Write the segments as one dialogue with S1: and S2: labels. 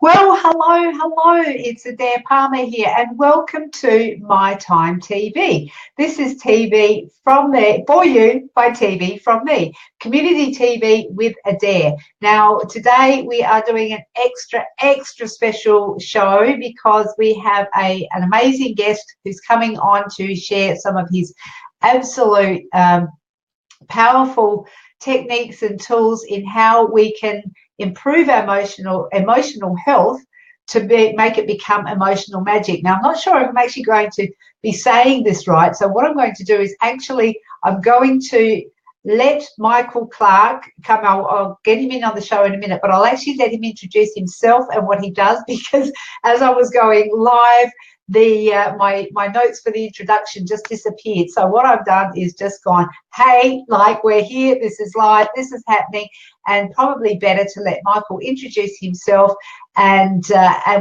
S1: Well, hello. It's Adaire Palmer here, and welcome to My Time TV. This is TV from there for you by TV from me, community TV with Adaire. Now, today we are doing an extra special show because we have an amazing guest who's coming on to share some of his absolute powerful techniques and tools in how we can improve our emotional health to make it become emotional magic. Now, I'm not sure if I'm actually going to be saying this right. So what I'm going to do is I'm going to let Michael Clarke come. I'll get him in on the show in a minute, but I'll actually let him introduce himself and what he does, because as I was going live, my notes for the introduction just disappeared. So what I've done is just gone, hey, like, we're here, this is live, this is happening, and probably better to let Michael introduce himself, and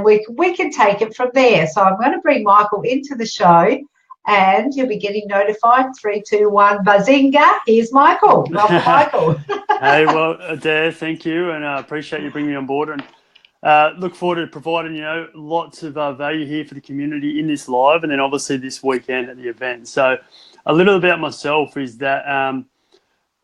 S1: we can take it from there. So I'm going to bring Michael into the show, and you'll be getting notified. 3, 2, 1, bazinga! Here's Michael. Welcome, Michael.
S2: Hey, well, Adaire, thank you, and I appreciate you bringing me on board, and look forward to providing, lots of value here for the community in this live, and then obviously this weekend at the event. So a little about myself is that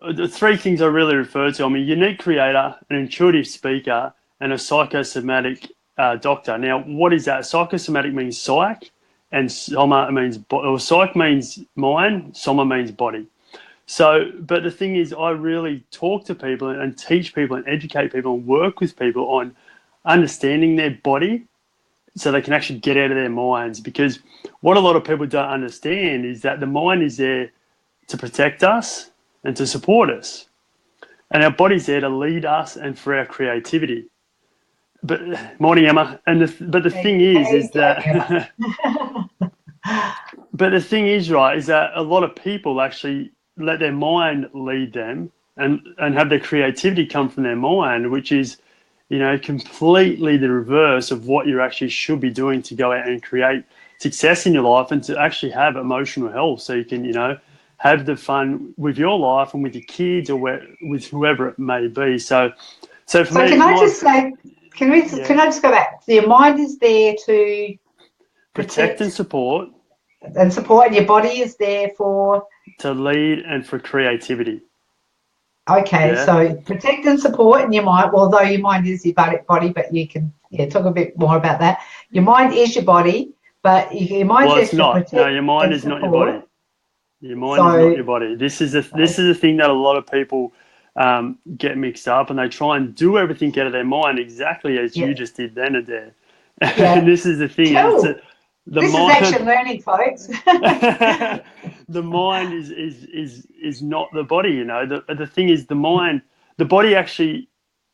S2: the three things I really refer to: I'm a unique creator, an intuitive speaker, and a psychosomatic doctor. Now, what is that? Psychosomatic means psych, and soma means psych means mind, soma means body. So, but the thing is, I really talk to people and teach people and educate people and work with people on understanding their body so they can actually get out of their minds. Because what a lot of people don't understand is that the mind is there to protect us and to support us, and our body's there to lead us and for our creativity. But morning, Emma. And the thing is that but the thing is, right, is that a lot of people actually let their mind lead them and have their creativity come from their mind, which is completely the reverse of what you actually should be doing to go out and create success in your life and to actually have emotional health, so you can, have the fun with your life and with your kids or with whoever it may be. So for me,
S1: can I just say, can I just go back? So your mind is there to
S2: protect and support,
S1: and your body is there
S2: to lead and for creativity.
S1: Okay, yeah. So protect and support in your mind, although your mind is your body, but you can talk a bit more about that. Your mind is your body, but your mind's there to protect.
S2: No, your mind is not your body. Your mind is not your body. This is the thing that a lot of people get mixed up, and they try and do everything out of their mind, exactly as you just did then, Adaire.
S1: Yeah.
S2: And this is the thing.
S1: This is action learning, folks.
S2: The mind is not the body. The thing is, the mind, the body actually,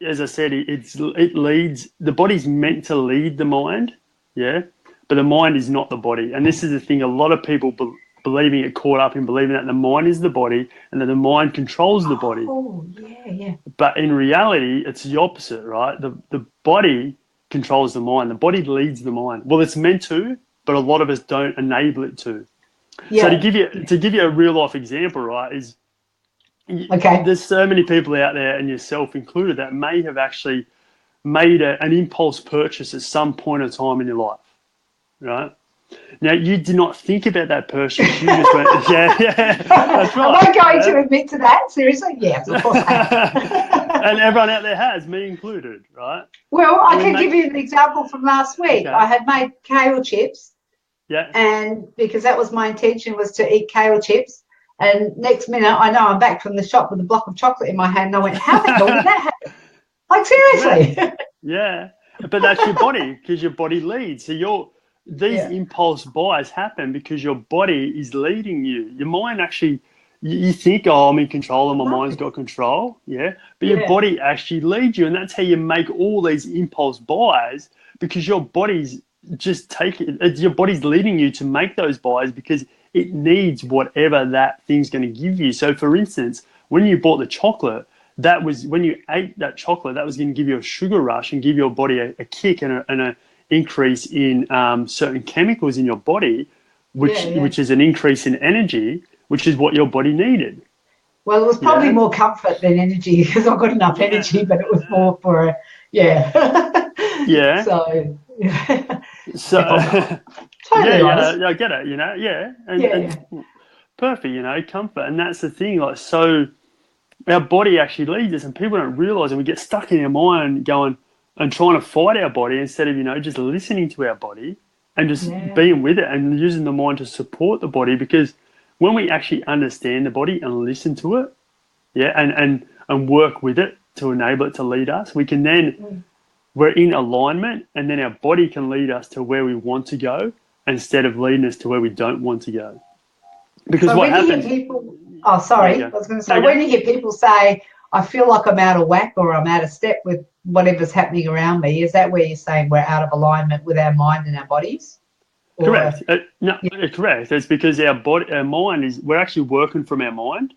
S2: as I said, it leads. The body's meant to lead the mind, but the mind is not the body. And this is the thing: a lot of people get caught up in believing that the mind is the body and that the mind controls the body.
S1: Oh, yeah.
S2: But in reality, it's the opposite, right? The body controls the mind. The body leads the mind. Well, it's meant to, but a lot of us don't enable it to. Yeah. So to give you a real life example, right, is there's so many people out there, and yourself included, that may have actually made an impulse purchase at some point in time in your life, right? Now, you did not think about that purchase. You just went, that's right.
S1: Am I going to admit to that? Seriously? Yes, of course I have.
S2: And everyone out there has, me included, right?
S1: Well, I can give you an example from last week. Okay. I had made kale chips.
S2: Yeah.
S1: And because that was my intention, was to eat kale chips. And next minute, I know I'm back from the shop with a block of chocolate in my hand. And I went, how the hell did that happen? Like, seriously?
S2: Yeah. But that's your body, because your body leads. So these impulse buys happen because your body is leading you. Your mind actually, you think, I'm in control and my mind's got control. Yeah. But your body actually leads you. And that's how you make all these impulse buys, because your body's your body's leading you to make those buys because it needs whatever that thing's going to give you. So for instance, when you bought the chocolate, that was when you ate that chocolate, that was going to give you a sugar rush and give your body a kick and a increase in certain chemicals in your body, which is an increase in energy, which is what your body needed.
S1: Well, it was probably more comfort than energy, because I've got enough energy, but it was more for
S2: Yeah.
S1: So,
S2: So,
S1: if I'm totally honest.
S2: I get it,
S1: Yeah.
S2: and perfect, comfort. And that's the thing, like, so our body actually leads us, and people don't realize, and we get stuck in our mind going and trying to fight our body instead of, just listening to our body and just
S1: Yeah.
S2: being with it and using the mind to support the body. Because when we actually understand the body and listen to it, and work with it to enable it to lead us, we can then, we're in alignment, and then our body can lead us to where we want to go instead of leading us to where we don't want to go. Because
S1: So
S2: what
S1: when you hear
S2: happens,
S1: people, oh,
S2: there you
S1: sorry, I
S2: go.
S1: was going to
S2: There
S1: say,
S2: you go.
S1: when you hear people say, I feel like I'm out of whack or I'm out of step with whatever's happening around me, is that where you're saying we're out of alignment with our mind and our bodies? Or,
S2: Correct. No,
S1: yeah,
S2: correct. It's because our mind is, we're actually working from our mind,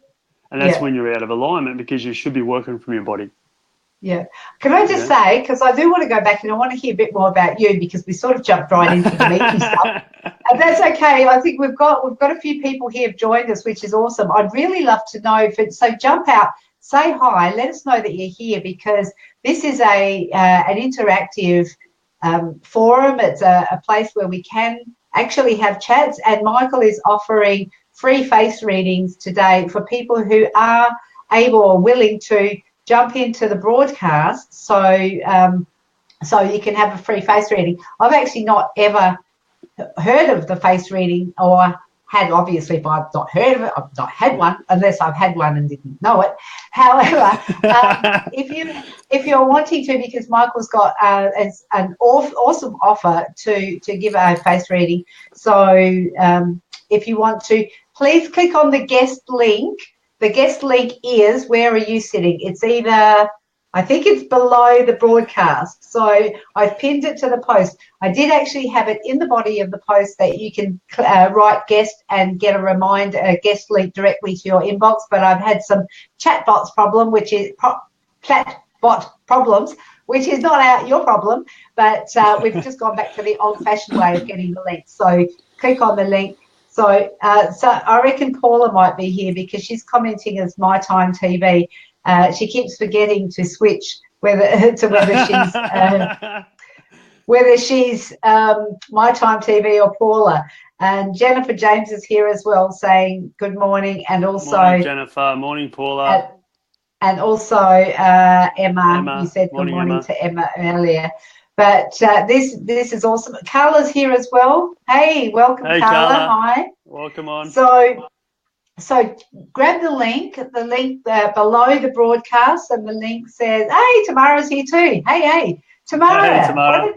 S2: and that's
S1: yeah.
S2: when you're out of alignment, because you should be working from your body.
S1: Yeah. Can I just
S2: Yeah.
S1: say, because I do want to go back and I want to hear a bit more about you, because we sort of jumped right into the meaty stuff. And that's okay. I think we've got a few people here have joined us, which is awesome. I'd really love to know if it's, so jump out, say hi, let us know that you're here, because this is an interactive forum. It's a place where we can actually have chats, and Michael is offering free face readings today for people who are able or willing to jump into the broadcast, so you can have a free face reading. I've actually not ever heard of the face reading, or had, obviously, if I've not heard of it, I've not had one, unless I've had one and didn't know it. However, if you're wanting to, because Michael's got an awesome offer to give a face reading, so if you want to, please click on the guest link. The guest link is, where are you sitting? It's either, I think it's below the broadcast. So I've pinned it to the post. I did actually have it in the body of the post that you can write guest and get a guest link directly to your inbox. But I've had some chatbot problems, which is not your problem. But we've just gone back to the old-fashioned way of getting the link. So click on the link. So I reckon Paula might be here, because she's commenting as My Time TV. She keeps forgetting to switch whether she's My Time TV or Paula. And Jennifer James is here as well, saying good morning, and also
S2: Morning, Jennifer. Morning, Paula.
S1: And also Emma. You said good morning
S2: Emma.
S1: to Emma earlier. But this is awesome. Carla's here as well. Hey, welcome,
S2: Hey,
S1: Carla. Hi.
S2: Welcome on.
S1: So grab the link below the broadcast, and the link says, hey, Tamara's here too. Hey, Tamara.
S2: Hey, Tamara.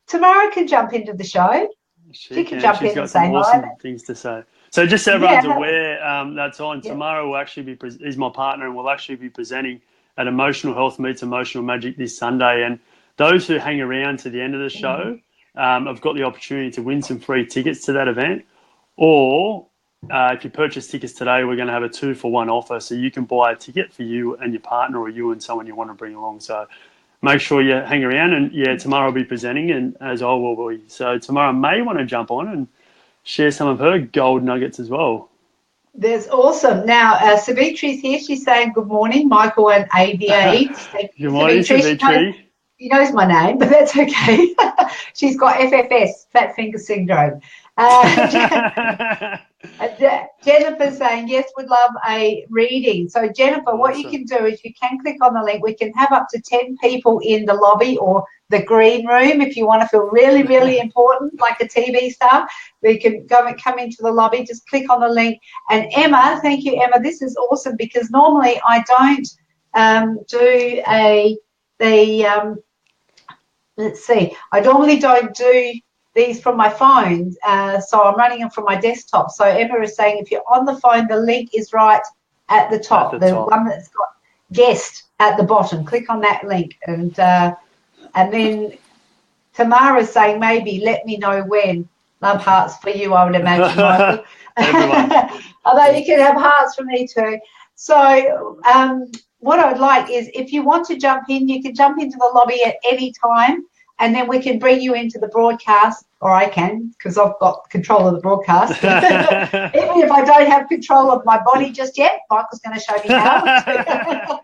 S1: Tamara can jump into the show. She can jump in and say hi.
S2: She's got some awesome things to say. So just so everyone's aware, that's on.
S1: Yeah.
S2: Tamara will actually is my partner, and will actually be presenting at Emotional Health Meets Emotional Magic this Sunday. And those who hang around to the end of the show have got the opportunity to win some free tickets to that event. Or if you purchase tickets today, we're going to have a 2-for-1 offer. So you can buy a ticket for you and your partner, or you and someone you want to bring along. So make sure you hang around. And Tamara will be presenting, and as I will be. So Tamara may want to jump on and share some of her gold nuggets as well.
S1: There's awesome. Now, Savitri's here. She's saying good morning, Michael and Adaire.
S2: Good morning, Savitri.
S1: She knows my name, but that's okay. She's got FFS, fat finger syndrome. Jennifer's saying, yes, would love a reading. So, Jennifer,
S2: awesome.
S1: What you can do is you can click on the link. We can have up to 10 people in the lobby or the green room if you want to feel really, really important, like a TV star. We can come into the lobby, just click on the link. And Emma, thank you, Emma. This is awesome, because normally I don't I normally don't do these from my phone, so I'm running them from my desktop. So Emma is saying, if you're on the phone, the link is right at the top, the one that's got guest at the bottom. Click on that link, and then Tamara's saying, maybe let me know when. Love hearts for you, I would imagine, Michael. Although you can have hearts for me too. So what I'd like is, if you want to jump in, you can jump into the lobby at any time, and then we can bring you into the broadcast, or I can, because I've got control of the broadcast. Even if I don't have control of my body just yet, Michael's going to show me how.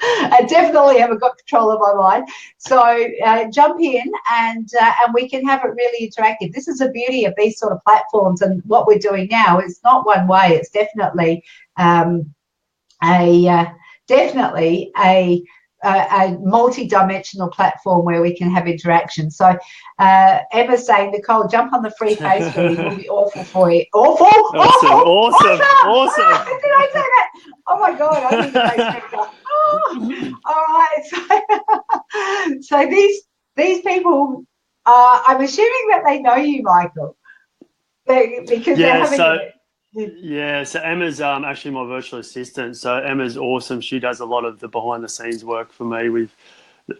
S1: I definitely haven't got control of my mind. So jump in and we can have it really interactive. This is the beauty of these sort of platforms, and what we're doing now is not one way. It's definitely a definitely a multi-dimensional platform where we can have interaction. So Emma's saying, Nicole, jump on the free face feed. It will be awful for you. Awful?
S2: Awesome.
S1: Did I say that? Oh my God, I need to face speaker. All right. So these people, I'm assuming that they know you, Michael, because they're having
S2: Yeah, so Emma's actually my virtual assistant. So Emma's awesome. She does a lot of the behind the scenes work for me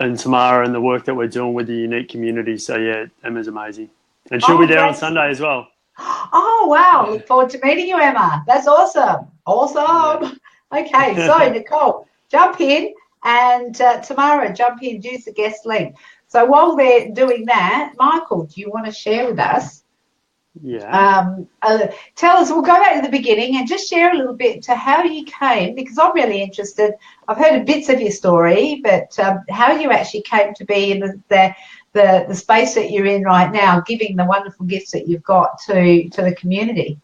S2: and Tamara and the work that we're doing with the unique community. So yeah, Emma's amazing. And she'll be there on Sunday as well.
S1: Oh, wow. Look forward to meeting you, Emma. That's awesome. Awesome. Yeah. Okay, so Nicole, jump in, and Tamara, jump in, use the guest link. So while they're doing that, Michael, do you want to share with us?
S2: Yeah.
S1: Tell us, we'll go back to the beginning and just share a little bit to how you came, because I'm really interested. I've heard bits of your story, but how you actually came to be in the space that you're in right now, giving the wonderful gifts that you've got to the community.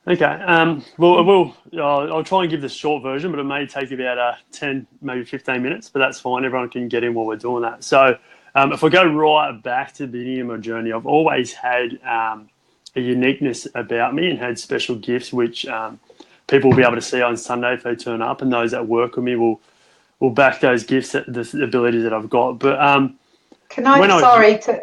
S2: Okay. Well, I'll try and give the short version, but it may take about 10, maybe 15 minutes, but that's fine. Everyone can get in while we're doing that. So if I go right back to the beginning of my journey, I've always had a uniqueness about me and had special gifts, which people will be able to see on Sunday if they turn up, and those that work with me will back those gifts, the abilities that I've got. But
S1: sorry to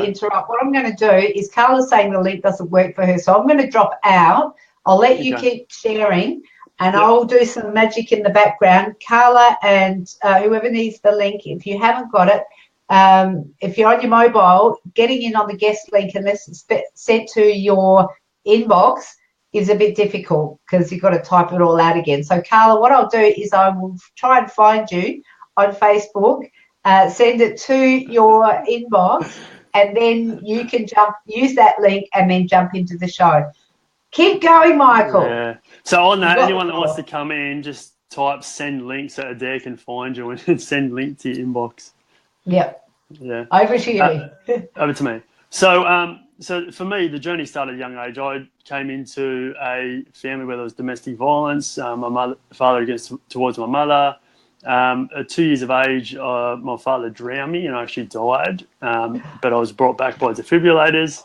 S1: interrupt. What I'm going to do is, Carla's saying the link doesn't work for her, so I'm going to drop out. I'll let you keep sharing, and I'll do some magic in the background. Carla and whoever needs the link, if you haven't got it, if you're on your mobile, getting in on the guest link unless it's sent to your inbox is a bit difficult because you've got to type it all out again. So, Carla, what I'll do is I will try and find you on Facebook, send it to your inbox, and then you can use that link and then jump into the show. Keep going, Michael.
S2: Yeah. So on that, anyone that wants to come in, just type send link so Adaire can find you and send link to your inbox.
S1: Yep.
S2: Yeah.
S1: Over to you.
S2: Over to me. So for me, the journey started at a young age. I came into a family where there was domestic violence. My father towards my mother. At 2 years of age, my father drowned me and I actually died. But I was brought back by defibrillators.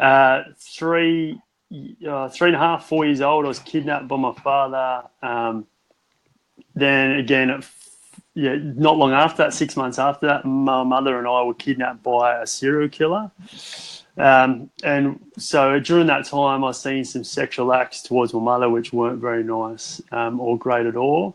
S2: 3.5, 4 years old, I was kidnapped by my father. Then again, not long after that, 6 months after that, my mother and I were kidnapped by a serial killer. And so during that time, I seen some sexual acts towards my mother, which weren't very nice or great at all.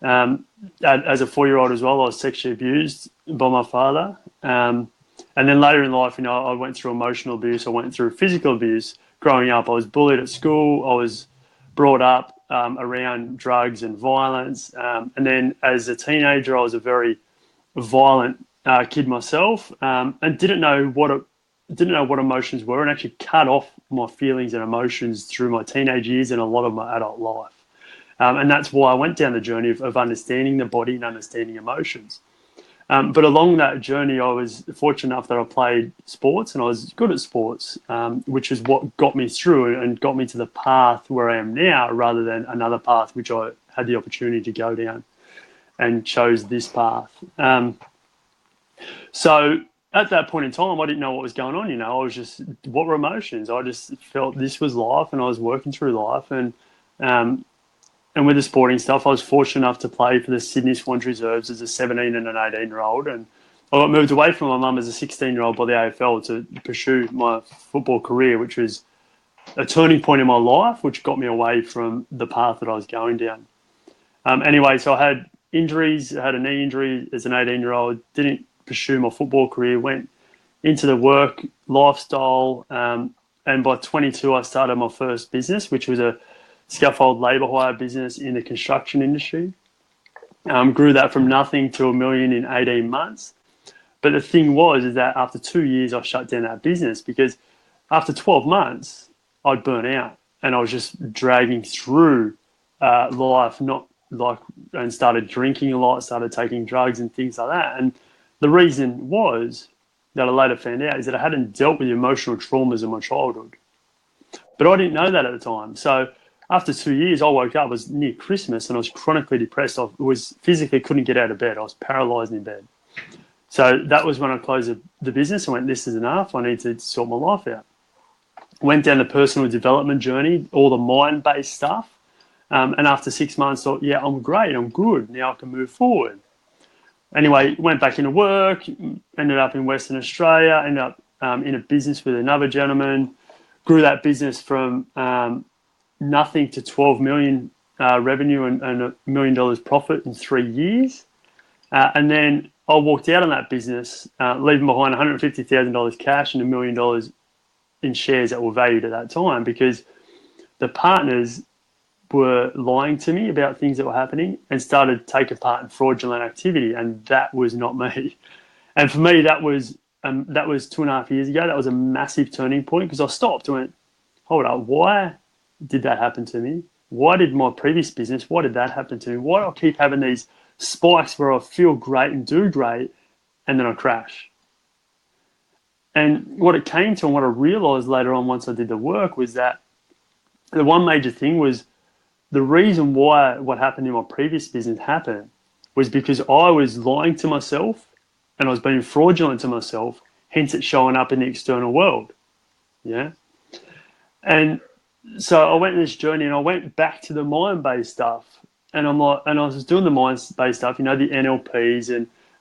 S2: As a 4-year-old as well, I was sexually abused by my father. And then later in life, I went through emotional abuse. I went through physical abuse. Growing up, I was bullied at school. I was brought up around drugs and violence. And then as a teenager, I was a very violent kid myself, and didn't know what emotions were, and actually cut off my feelings and emotions through my teenage years and a lot of my adult life. And that's why I went down the journey of understanding the body and understanding emotions. But along that journey, I was fortunate enough that I played sports and I was good at sports, which is what got me through and got me to the path where I am now, rather than another path which I had the opportunity to go down and chose this path. So at that point in time, I didn't know what was going on. I was just, what were emotions? I just felt this was life, and I was working through life. And with the sporting stuff, I was fortunate enough to play for the Sydney Swans Reserves as a 17 and an 18-year-old. And I got moved away from my mum as a 16-year-old by the AFL to pursue my football career, which was a turning point in my life, which got me away from the path that I was going down. Anyway, so I had injuries. I had a knee injury as an 18-year-old, didn't pursue my football career, went into the work lifestyle. And by 22, I started my first business, which was a scaffold labour hire business in the construction industry. Grew that from nothing to $1 million in 18 months. But the thing is that after 2 years, I shut down that business because after 12 months, I'd burn out and I was just dragging through life, not and started drinking a lot, started taking drugs and things like that. And the reason was that I later found out is that I hadn't dealt with emotional traumas in my childhood. But I didn't know that at the time. So after 2 years, I woke up, it was near Christmas, and I was chronically depressed. I was physically couldn't get out of bed. I was paralyzed in bed. So that was when I closed the business. I went, this is enough. I need to sort my life out. Went down the personal development journey, all the mind-based stuff. And after 6 months, thought, yeah, I'm great. I'm good. Now I can move forward. Anyway, went back into work, ended up in Western Australia, ended up in a business with another gentleman, grew that business from nothing to 12 million revenue and $1 million profit in 3 years. And then I walked out on that business, leaving behind $150,000 cash and $1 million in shares that were valued at that time, because the partners were lying to me about things that were happening and started taking part in fraudulent activity, and that was not me. And for me, that was 2.5 years ago. That was a massive turning point, because I stopped and went, hold up, why did that happen to me? Why did my previous business, why did that happen to me? Why do I keep having these spikes where I feel great and do great, and then I crash? And what it came to, and what I realized later on once I did the work, was that the one major thing was the reason why what happened in my previous business happened was because I was lying to myself and I was being fraudulent to myself, hence it's showing up in the external world. Yeah. And so I went on this journey, and I went back to the mind-based stuff. And I was doing the mind-based stuff, the NLPs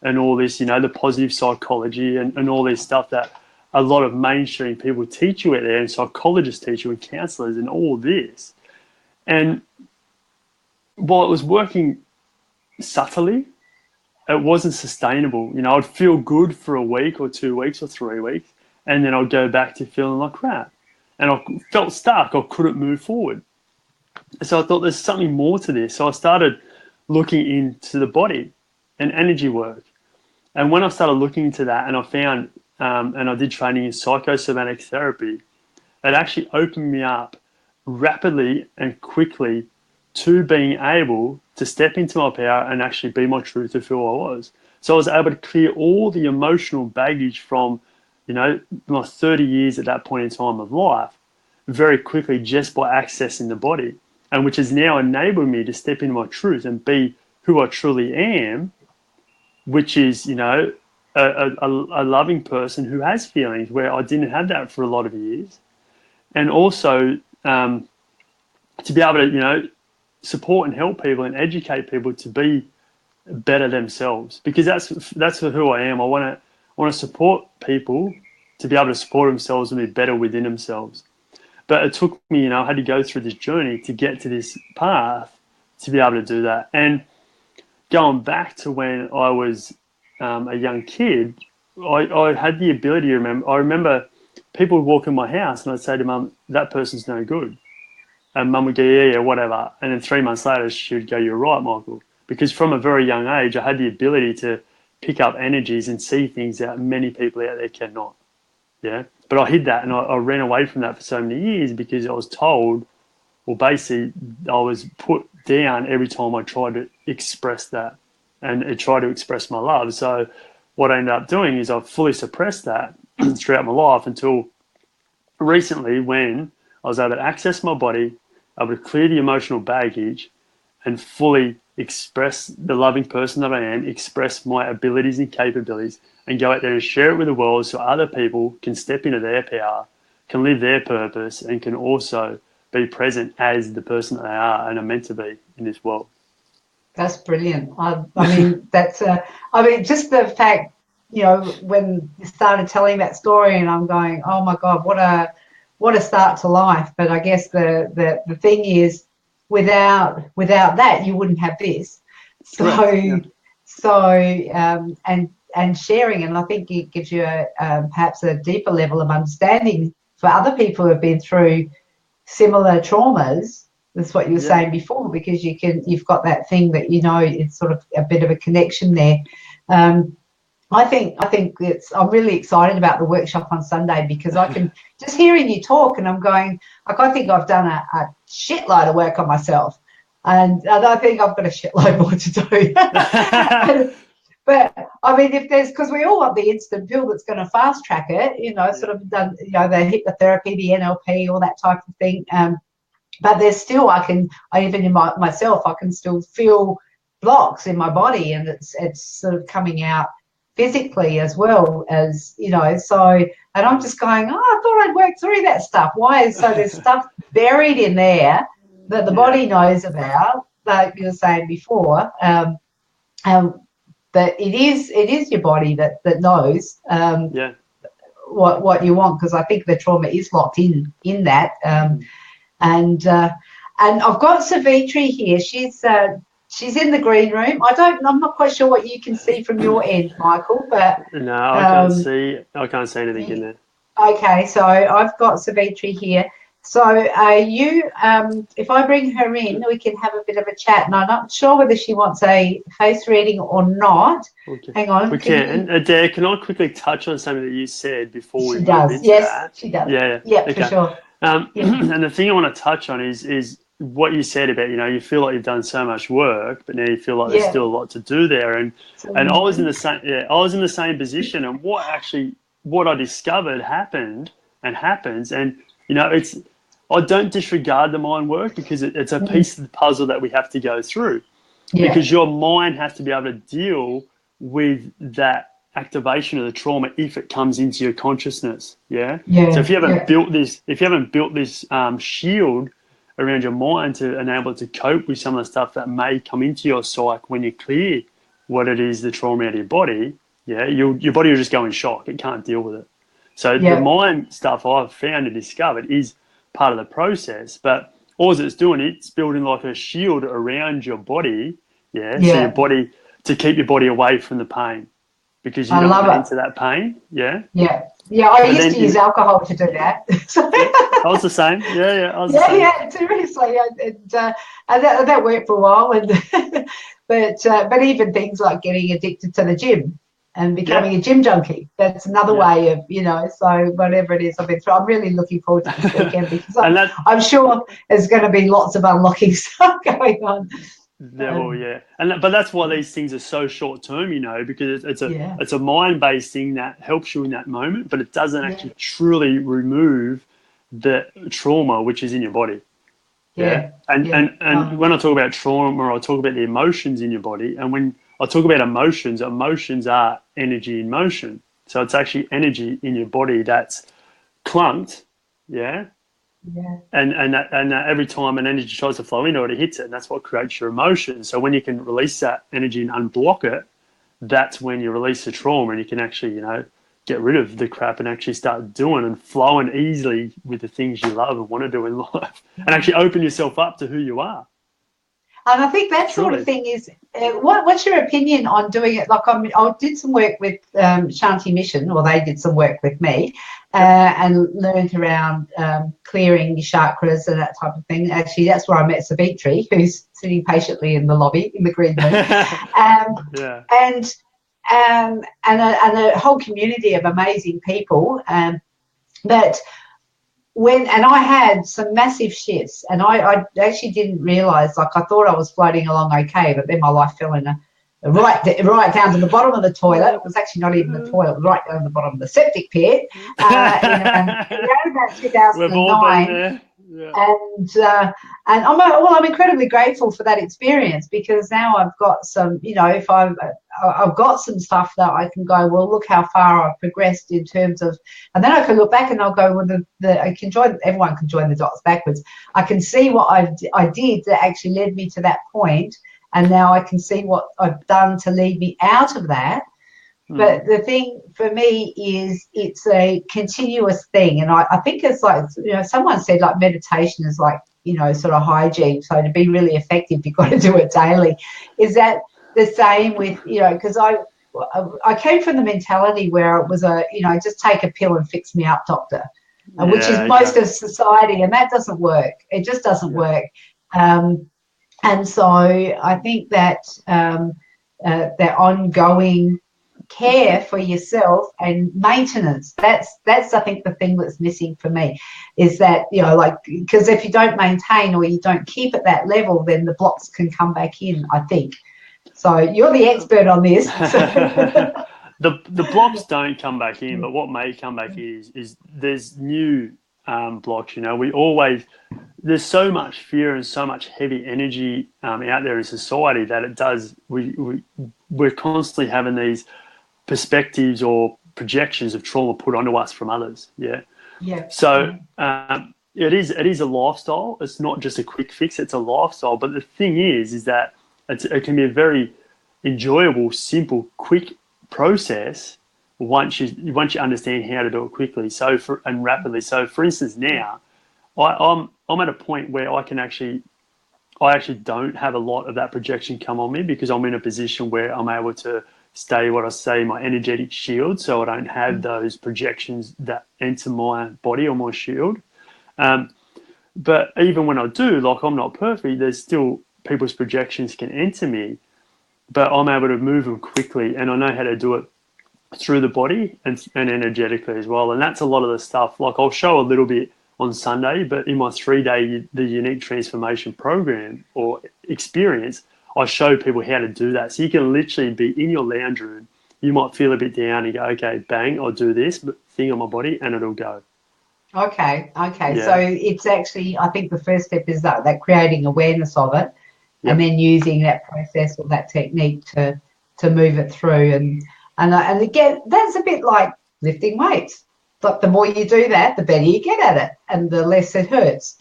S2: and all this, the positive psychology and all this stuff that a lot of mainstream people teach you out there, and psychologists teach you, and counselors, and all this. And while it was working subtly, it wasn't sustainable. I'd feel good for a week or 2 weeks or 3 weeks, and then I'd go back to feeling like crap. And I felt stuck. I couldn't move forward. So I thought there's something more to this. So I started looking into the body and energy work. And when I started looking into that, and I found, and I did training in psychosomatic therapy, it actually opened me up rapidly and quickly to being able to step into my power and actually be my truth of who I was. So I was able to clear all the emotional baggage from, my 30 years at that point in time of life very quickly, just by accessing the body, and which has now enabled me to step into my truth and be who I truly am, which is, a loving person who has feelings, where I didn't have that for a lot of years. And also to be able to, support and help people and educate people to be better themselves, because that's who I am. I want to support people to be able to support themselves and be better within themselves. But it took me, I had to go through this journey to get to this path to be able to do that. And going back to when I was a young kid, I had the ability to remember. I remember people would walk in my house, and I'd say to Mum, that person's no good. And Mum would go, yeah, whatever. And then 3 months later, she would go, you're right, Michael. Because from a very young age, I had the ability to pick up energies and see things that many people out there cannot. Yeah. But I hid that, and I ran away from that for so many years, because I was told, well, basically, I was put down every time I tried to express that and tried to express my love. So what I ended up doing is I fully suppressed that throughout my life until recently, when I was able to access my body, able to clear the emotional baggage, and fully express the loving person that I am, express my abilities and capabilities, and go out there and share it with the world, so other people can step into their power, can live their purpose, and can also be present as the person that they are and are meant to be in this world.
S1: That's brilliant. I mean, just the fact, when you started telling that story, and I'm going, oh my God, what a start to life. But I guess the thing is, without that, you wouldn't have this. So, right. And sharing, and I think it gives you perhaps a deeper level of understanding for other people who have been through similar traumas. That's what you were saying before, because you've got that thing that, it's sort of a bit of a connection there. I think I'm really excited about the workshop on Sunday, because I can just hearing you talk, and I'm going, like, I think I've done a shitload of work on myself. and I think I've got a shitload more to do. But I mean, if there's, because we all want the instant pill that's going to fast track it, sort of done, the hypnotherapy, the NLP, all that type of thing. But there's still, even in myself, I can still feel blocks in my body, and it's sort of coming out physically as well as, so, and I'm just going, I thought I'd worked through that stuff. So there's stuff buried in there that the body knows about, like you were saying before, that it is your body that knows what you want, because I think the trauma is locked in that. And I've got Savitri here. She's in the green room. I'm not quite sure what you can see from your end, Michael, but
S2: no, I can't see anything in there.
S1: Okay, so I've got Savitri here. So if I bring her in, we can have a bit of a chat. And I'm not sure whether she wants a face reading or not.
S2: Okay.
S1: Hang on.
S2: We can. Adaire, can I quickly touch on something that you said before we move into that?
S1: She does.
S2: Yeah,
S1: okay. For sure.
S2: And the thing I want to touch on is what you said about, you feel like you've done so much work, but now you feel like there's still a lot to do there. And I was in the same position, and what I discovered happened and happens, and I don't disregard the mind work, because it's a piece of the puzzle that we have to go through, because your mind has to be able to deal with that activation of the trauma if it comes into your consciousness. So if you haven't built this shield around your mind to enable it to cope with some of the stuff that may come into your psyche when you clear what it is, the trauma out of your body, your body will just go in shock. It can't deal with it. So the mind stuff I've found and discovered is part of the process, but all it's doing, it's building like a shield around your body, so your body, to keep your body away from the pain, because you don't want into that pain.
S1: I used to use alcohol to do that.
S2: I was the same.
S1: Seriously, and that worked for a while, and but even things like getting addicted to the gym and becoming a gym junkie, that's another way of, so whatever it is I've been through, I'm really looking forward to this weekend, because I'm sure there's going to be lots of unlocking stuff going on.
S2: But that's why these things are so short term, because it's a mind-based thing that helps you in that moment, but it doesn't actually truly remove the trauma which is in your body. And when I talk about trauma, I talk about the emotions in your body, and when I talk about emotions are energy in motion. So it's actually energy in your body that's clunked, and every time an energy tries to flow into it, it hits it, and that's what creates your emotion. So when you can release that energy and unblock it, that's when you release the trauma, and you can actually, get rid of the crap and actually start doing and flowing easily with the things you love and want to do in life, and actually open yourself up to who you are.
S1: And I think that sort of thing is, what's your opinion on doing it? Like I did some work with Shanti Mission, or they did some work with me, and learned around clearing your chakras and that type of thing. Actually, that's where I met Savitri, who's sitting patiently in the lobby in the green room. And a whole community of amazing people. But I had some massive shifts, and I actually didn't realise, like I thought I was floating along okay, but then my life fell in right down to the bottom of the toilet. It was actually not even the toilet, right down to the bottom of the septic pit. Around about 2009. And I'm incredibly grateful for that experience, because now I've got some, if I've got some stuff that I can go, well, look how far I've progressed in terms of, and then I can look back and I'll go, well, everyone can join the dots backwards. I can see what I did that actually led me to that point, and now I can see what I've done to lead me out of that. But the thing for me is it's a continuous thing. And I think it's like, someone said like meditation is like, sort of hygiene. So to be really effective, you've got to do it daily. Is that the same with, because I came from the mentality where it was just take a pill and fix me up, doctor, which is most of society. And that doesn't work. It just doesn't work. And so I think that that ongoing care for yourself and maintenance. That's I think the thing that's missing for me is that, you know, like, because if you don't maintain or you don't keep at that level, then the blocks can come back in, I think. So you're the expert on this.
S2: The blocks don't come back in, but what may come back is there's new blocks. You know, there's so much fear and so much heavy energy out there in society that it does. We're constantly having these perspectives or projections of trauma put onto us from others. Yeah.
S1: Yeah.
S2: So it is a lifestyle. It's not just a quick fix. It's a lifestyle. But the thing is that it can be a very enjoyable, simple, quick process once you understand how to do it quickly. And rapidly. So for instance, now I'm at a point where I actually don't have a lot of that projection come on me because I'm in a position where I'm able to stay what I say my energetic shield, so I don't have those projections that enter my body or my shield. But even when I do, like, I'm not perfect. There's still people's projections can enter me, but I'm able to move them quickly, and I know how to do it through the body and energetically as well. And that's a lot of the stuff. Like, I'll show a little bit on Sunday, but in my 3-day the Unique Transformation program or experience, I show people how to do that. So you can literally be in your lounge room. You might feel a bit down and go, okay, bang, I'll do this thing on my body and it'll go.
S1: Okay.
S2: Yeah.
S1: So it's actually, I think the first step is that creating awareness of it,
S2: Yep.
S1: and then using that process or that technique to move it through. And again, that's a bit like lifting weights. But the more you do that, the better you get at it, and the less it hurts.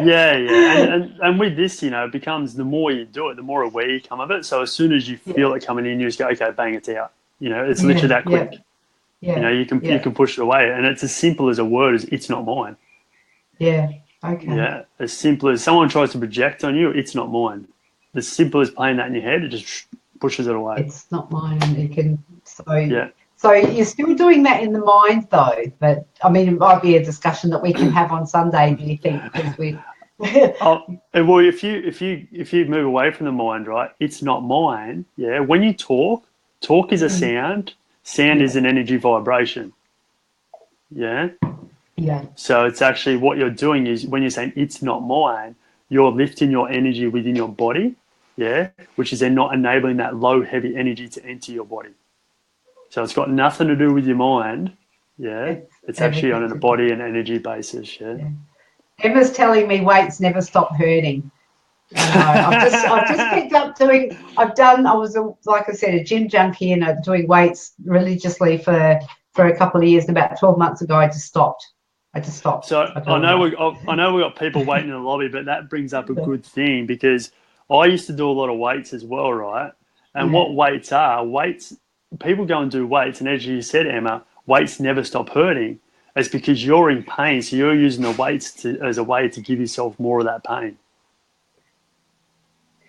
S2: Yeah. And with this, you know, it becomes the more you do it, the more aware you come of it. So as soon as you feel it coming in, you just go, okay, bang, it's out. You know, it's literally that quick.
S1: Yeah.
S2: You know, you can push it away, and it's as simple as a word as "it's not mine."
S1: Yeah. Okay.
S2: Yeah, as simple as someone tries to project on you, it's not mine. As simple as playing that in your head, it just pushes it away.
S1: It's not mine, and you can.
S2: Yeah.
S1: So you're still doing that in the mind, though. But I mean, it might be a discussion that we can have on Sunday. Do you think? Because we.
S2: Well, if you move away from the mind, right? It's not mine. Yeah. When you talk is a sound. Sound is an energy vibration. Yeah.
S1: Yeah.
S2: So it's actually what you're doing is when you're saying it's not mine, you're lifting your energy within your body. Yeah. Which is then not enabling that low, heavy energy to enter your body. So it's got nothing to do with your mind. Yeah. It's actually on a body and energy basis. Yeah.
S1: Emma's telling me weights never stop hurting. I've just picked up doing. I was like I said, a gym junkie and doing weights religiously for a couple of years. And about 12 months ago, I just stopped.
S2: So I know we got people waiting in the lobby, but that brings up a good thing because I used to do a lot of weights as well, right? And what weights are? People go and do weights, and as you said, Emma, weights never stop hurting. It's because you're in pain, so you're using the weights as a way to give yourself more of that pain.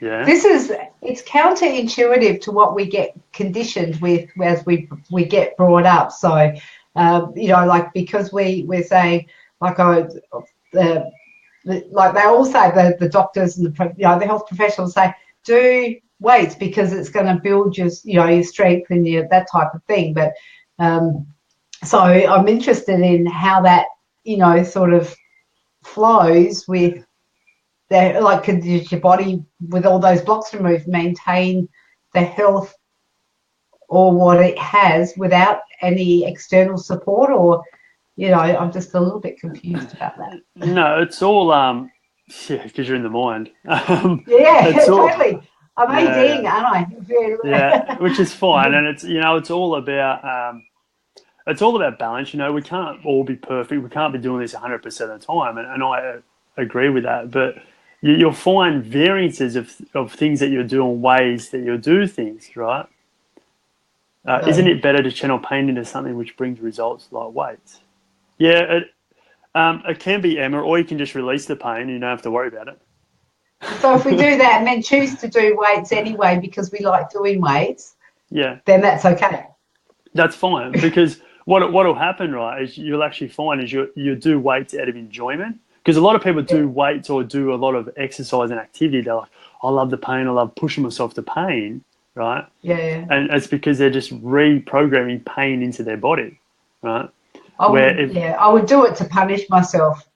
S2: Yeah.
S1: It's counterintuitive to what we get conditioned with as we get brought up. So, you know, like, because we're saying, like, like they all say, the doctors and the health professionals say, do weights because it's going to build your strength and that type of thing. But so I'm interested in how that, sort of flows with that. Like, could your body, with all those blocks removed, maintain the health or what it has without any external support? Or, I'm just a little bit confused about that.
S2: No, it's all because you're in the mind.
S1: Totally. I'm ADing, aren't I?
S2: Yeah, which is fine, and it's all about balance. You know, we can't all be perfect. We can't be doing this 100% of the time, and I agree with that. But you'll find variances of things that you're doing, ways that you'll do things, right? Isn't it better to channel pain into something which brings results like weights? Yeah, it can be, Emma, or you can just release the pain and you don't have to worry about it.
S1: So if we do that and then choose to do weights anyway because we like doing weights,
S2: then
S1: that's okay.
S2: That's fine, because what'll happen, right, is you'll actually find is you do weights out of enjoyment. Because a lot of people do weights or do a lot of exercise and activity. They're like, I love the pain. I love pushing myself to pain, right?
S1: Yeah.
S2: And it's because they're just reprogramming pain into their body, right?
S1: I would do it to punish myself.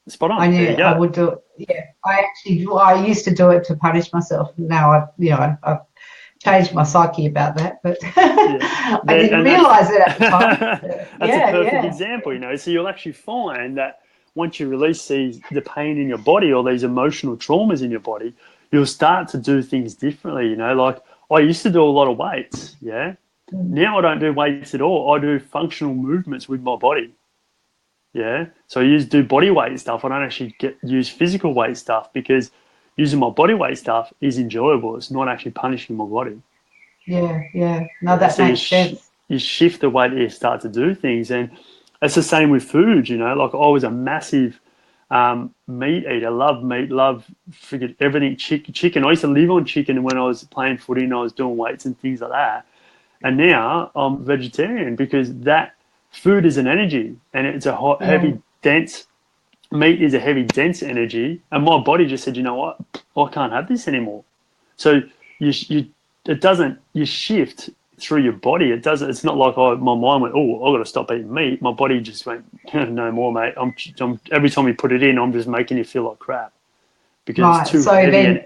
S2: Spot
S1: I
S2: on. There
S1: knew
S2: you
S1: I
S2: go.
S1: would do it. Yeah, I used to do it to punish myself. Now I've changed my psyche about that, but
S2: Yeah.
S1: I didn't realize it at the time.
S2: That's a perfect
S1: Yeah.
S2: example, So you'll actually find that once you release the pain in your body or these emotional traumas in your body, you'll start to do things differently, Like I used to do a lot of weights, yeah.
S1: Mm.
S2: Now I don't do weights at all. I do functional movements with my body. Yeah. So I do body weight stuff. I don't actually use physical weight stuff because using my body weight stuff is enjoyable. It's not actually punishing my body.
S1: Yeah. No,
S2: Yeah.
S1: that
S2: So
S1: makes sense.
S2: you shift the way that you start to do things, and it's the same with food. Like I was a massive meat eater. Love meat. Love figured everything chicken. I used to live on chicken when I was playing footy and I was doing weights and things like that. And now I'm vegetarian because that food is an energy and it's a hot,
S1: Yeah.
S2: heavy, dense meat is a heavy, dense energy. And my body just said, you know what, I can't have this anymore. So it doesn't, you shift through your body. It doesn't, it's not like my mind went, oh, I've got to stop eating meat. My body just went, no more, mate. Every time you put it in, I'm just making you feel like crap because it's
S1: Right.
S2: too heavy.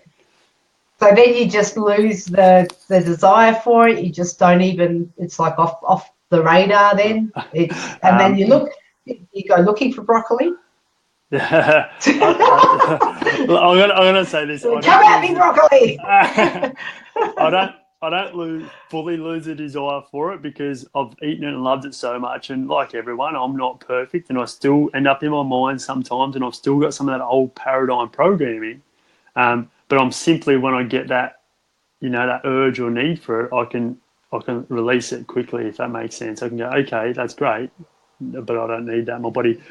S1: So then you just lose the desire for it. You just don't even. It's like off the radar. Then and then you go looking for broccoli.
S2: Yeah, I'm gonna say this.
S1: Come at me, broccoli.
S2: I don't fully lose the desire for it because I've eaten it and loved it so much. And like everyone, I'm not perfect, and I still end up in my mind sometimes, and I've still got some of that old paradigm programming. But I'm simply when I get that, that urge or need for it, I can release it quickly if that makes sense. I can go, okay, that's great, but I don't need that. My body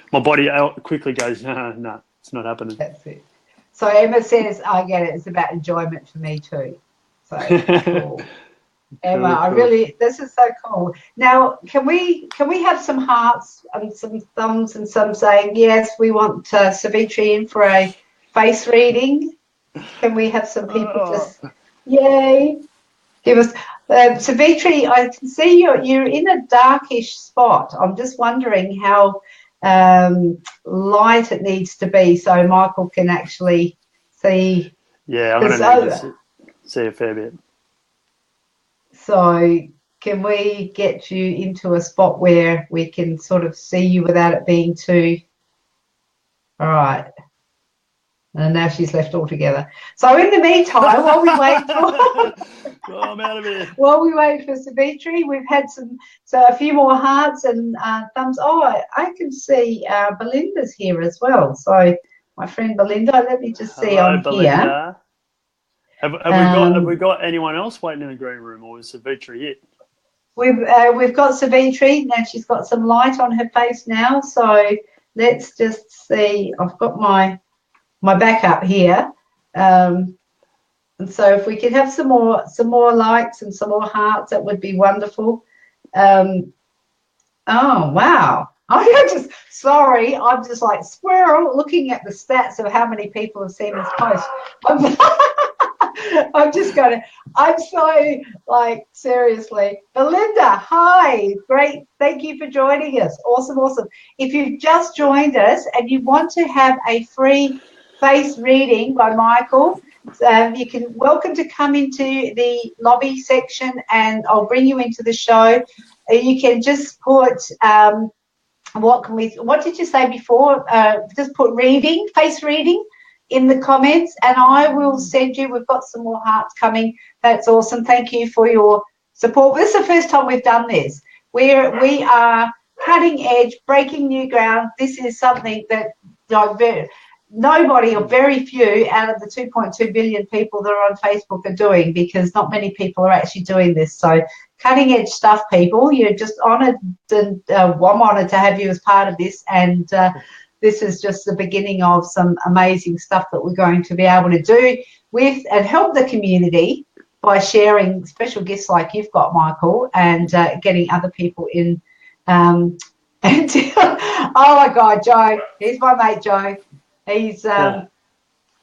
S2: quickly goes, no, it's not happening.
S1: That's it. So Emma says, I get it. It's about enjoyment for me too. So cool. Emma,
S2: Cool.
S1: this is so cool. Now, can we have some hearts and some thumbs and some saying, yes, we want Savitri in for a face reading? Can we have some people
S2: Oh,
S1: just, yay, give us, Savitri, I can see you're in a darkish spot. I'm just wondering how light it needs to be so Michael can actually see.
S2: yeah, I'm going to need to see a fair bit.
S1: So can we get you into a spot where we can sort of see you without it being too... All right. And now she's left altogether. So in the meantime, while we wait for
S2: I'm out of here.
S1: while we wait for Savitri, we've had a few more hearts and thumbs. Oh, I can see Belinda's here as well. So my friend Belinda, let me just see
S2: Hello,
S1: on here.
S2: Belinda. Have we got anyone else waiting in the green room, or is Savitri it?
S1: We've got Savitri now. She's got some light on her face now. So let's just see. I've got my backup here. And so if we could have some more likes and some more hearts, that would be wonderful. Oh wow. I'm just like squirrel looking at the stats of how many people have seen this post. I'm so like, seriously. Belinda, hi. Great. Thank you for joining us. Awesome. If you've just joined us and you want to have a free face reading by Michael, you can welcome to come into the lobby section and I'll bring you into the show. You can just put what did you say before? Just put face reading in the comments and I will send you. We've got some more hearts coming. That's awesome. Thank you for your support. This is the first time we've done this. We are cutting edge, breaking new ground. This is something that nobody or very few out of the 2.2 billion people that are on Facebook are doing, because not many people are actually doing this. So cutting edge stuff, people. You're just honoured, and I'm honoured to have you as part of this. And this is just the beginning of some amazing stuff that we're going to be able to do with and help the community by sharing special gifts like you've got, Michael, and getting other people in. And oh my God, Joe, here's my mate Joe. He's and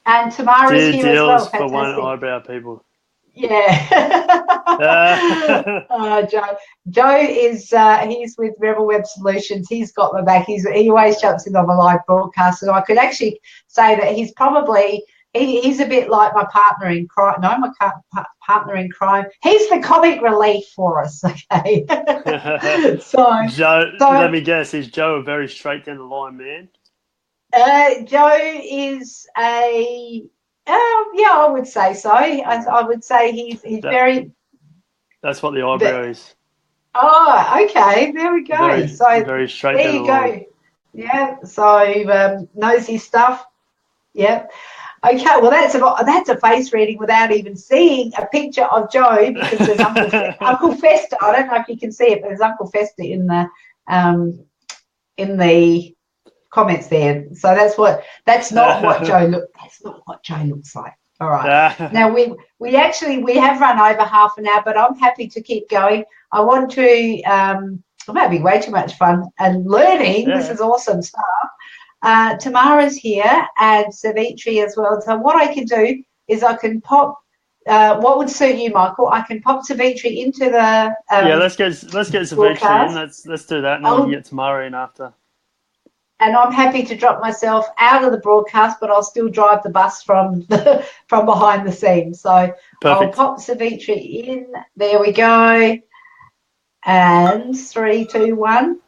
S1: Tamara's here as well.
S2: Deals for
S1: Fantastic.
S2: one eyebrow, people.
S1: Yeah.
S2: Uh,
S1: Joe is he's with Rebel Web Solutions. He's got my back. He always jumps in on my live broadcast. So I could actually say that he's probably he's a bit like my partner in crime. No, my partner in crime. He's the comic relief for us. Okay. so
S2: Joe, let
S1: so
S2: me guess, is Joe a very straight down the line man?
S1: Joe is a yeah, I would say so. I would say he's
S2: That
S1: very.
S2: that's what the eyebrow is.
S1: Oh, okay. There we go.
S2: Very,
S1: So
S2: very straight
S1: there
S2: down the
S1: you
S2: line.
S1: go. Yeah. So knows his stuff. Yeah. Okay. Well, that's a face reading without even seeing a picture of Joe because there's Uncle Fester. I don't know if you can see it, but there's Uncle Fester in the comments there. So that's not what Joe looks like. All right. Now we have run over half an hour, but I'm happy to keep going. I want to I'm having way too much fun and learning.
S2: Yeah.
S1: This is awesome stuff. Tamara's here and Savitri as well. So what I can do is I can pop what would suit you, Michael? I can pop Savitri into the
S2: Yeah, let's get Savitri in. Let's do that, and then we can get Tamara in after.
S1: And I'm happy to drop myself out of the broadcast, but I'll still drive the bus from from behind the scenes. So
S2: Perfect.
S1: I'll pop Savitri in. There we go. And 3, 2, 1.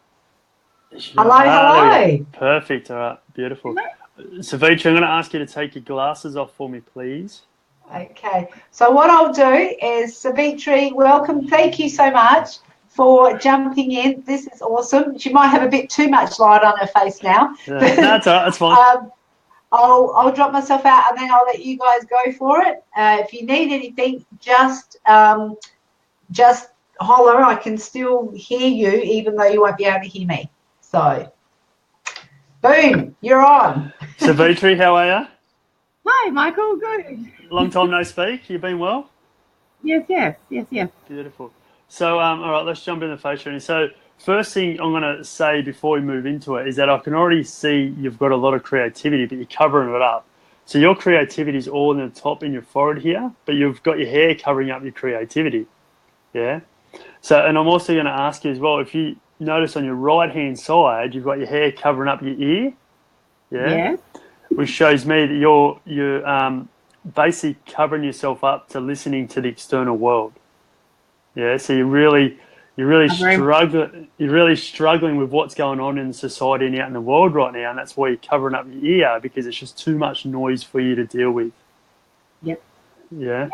S1: Hello, hello.
S2: Perfect. All right. Beautiful. Savitri, I'm going to ask you to take your glasses off for me, please.
S1: Okay. So what I'll do is, Savitri, welcome. Thank you so much for jumping in. This is awesome. She might have a bit too much light on her face now.
S2: Yeah. No, that's all right. That's fine.
S1: I'll drop myself out and then I'll let you guys go for it. If you need anything, just holler. I can still hear you, even though you won't be able to hear me. So, boom, you're on.
S2: Savitri, how are you?
S3: Hi, Michael. Good.
S2: Long time no speak. You been well?
S3: Yes.
S2: Beautiful. So, all right, let's jump in the face reading. So, first thing I'm going to say before we move into it is that I can already see you've got a lot of creativity, but you're covering it up. So your creativity is all in the top in your forehead here, but you've got your hair covering up your creativity. Yeah. So, and I'm also going to ask you as well, if you notice on your right-hand side, you've got your hair covering up your ear. Yeah.
S3: Yes.
S2: Which shows me that you're basically covering yourself up to listening to the external world. Yeah, so you're really struggling with what's going on in society and out in the world right now, and that's why you're covering up your ear because it's just too much noise for you to deal with.
S3: Yep.
S2: Yeah.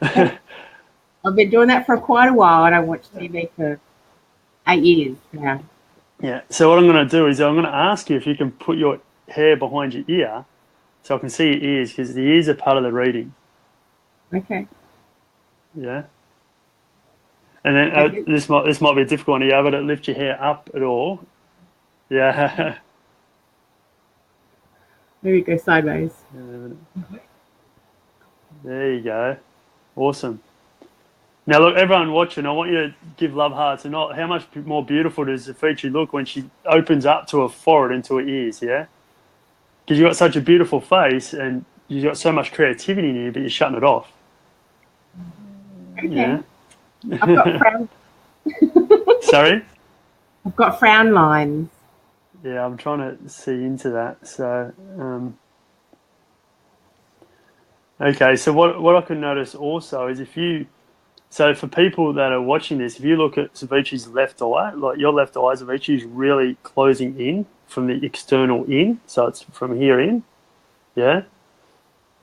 S3: Yep. I've been doing that for quite a while, and I watched TV for 8 years now.
S2: Yeah. So what I'm going to do is I'm going to ask you if you can put your hair behind your ear, so I can see your ears because the ears are part of the reading.
S3: Okay.
S2: Yeah. And then this might be a difficult one. Are you able to lift your hair up at all? Yeah.
S3: Maybe go sideways.
S2: There you go. Awesome. Now, look, everyone watching, I want you to give love hearts. And not how much more beautiful does Savitri look when she opens up to her forehead and to her ears, yeah? Because you've got such a beautiful face and you've got so much creativity in you, but you're shutting it off.
S3: Okay.
S2: Yeah.
S3: I've got frown.
S2: Sorry?
S3: I've got frown lines.
S2: Yeah, I'm trying to see into that. So, okay. So what I can notice also is so for people that are watching this, if you look at Savitri's left eye, like your left eye, Savitri is really closing in from the external in. So it's from here in. Yeah.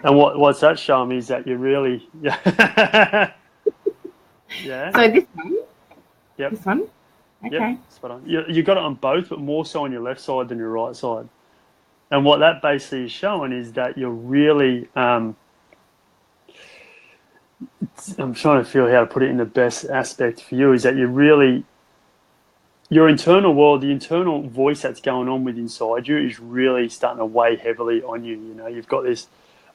S2: And what's that showing me is that you're really, yeah. Yeah.
S3: So this one?
S2: Yep.
S3: This one? Okay.
S2: Yep, spot on. You got it on both, but more so on your left side than your right side. And what that basically is showing is that you're really, I'm trying to feel how to put it in the best aspect for you, is that your internal world, the internal voice that's going on with inside you is really starting to weigh heavily on you. You know, you've got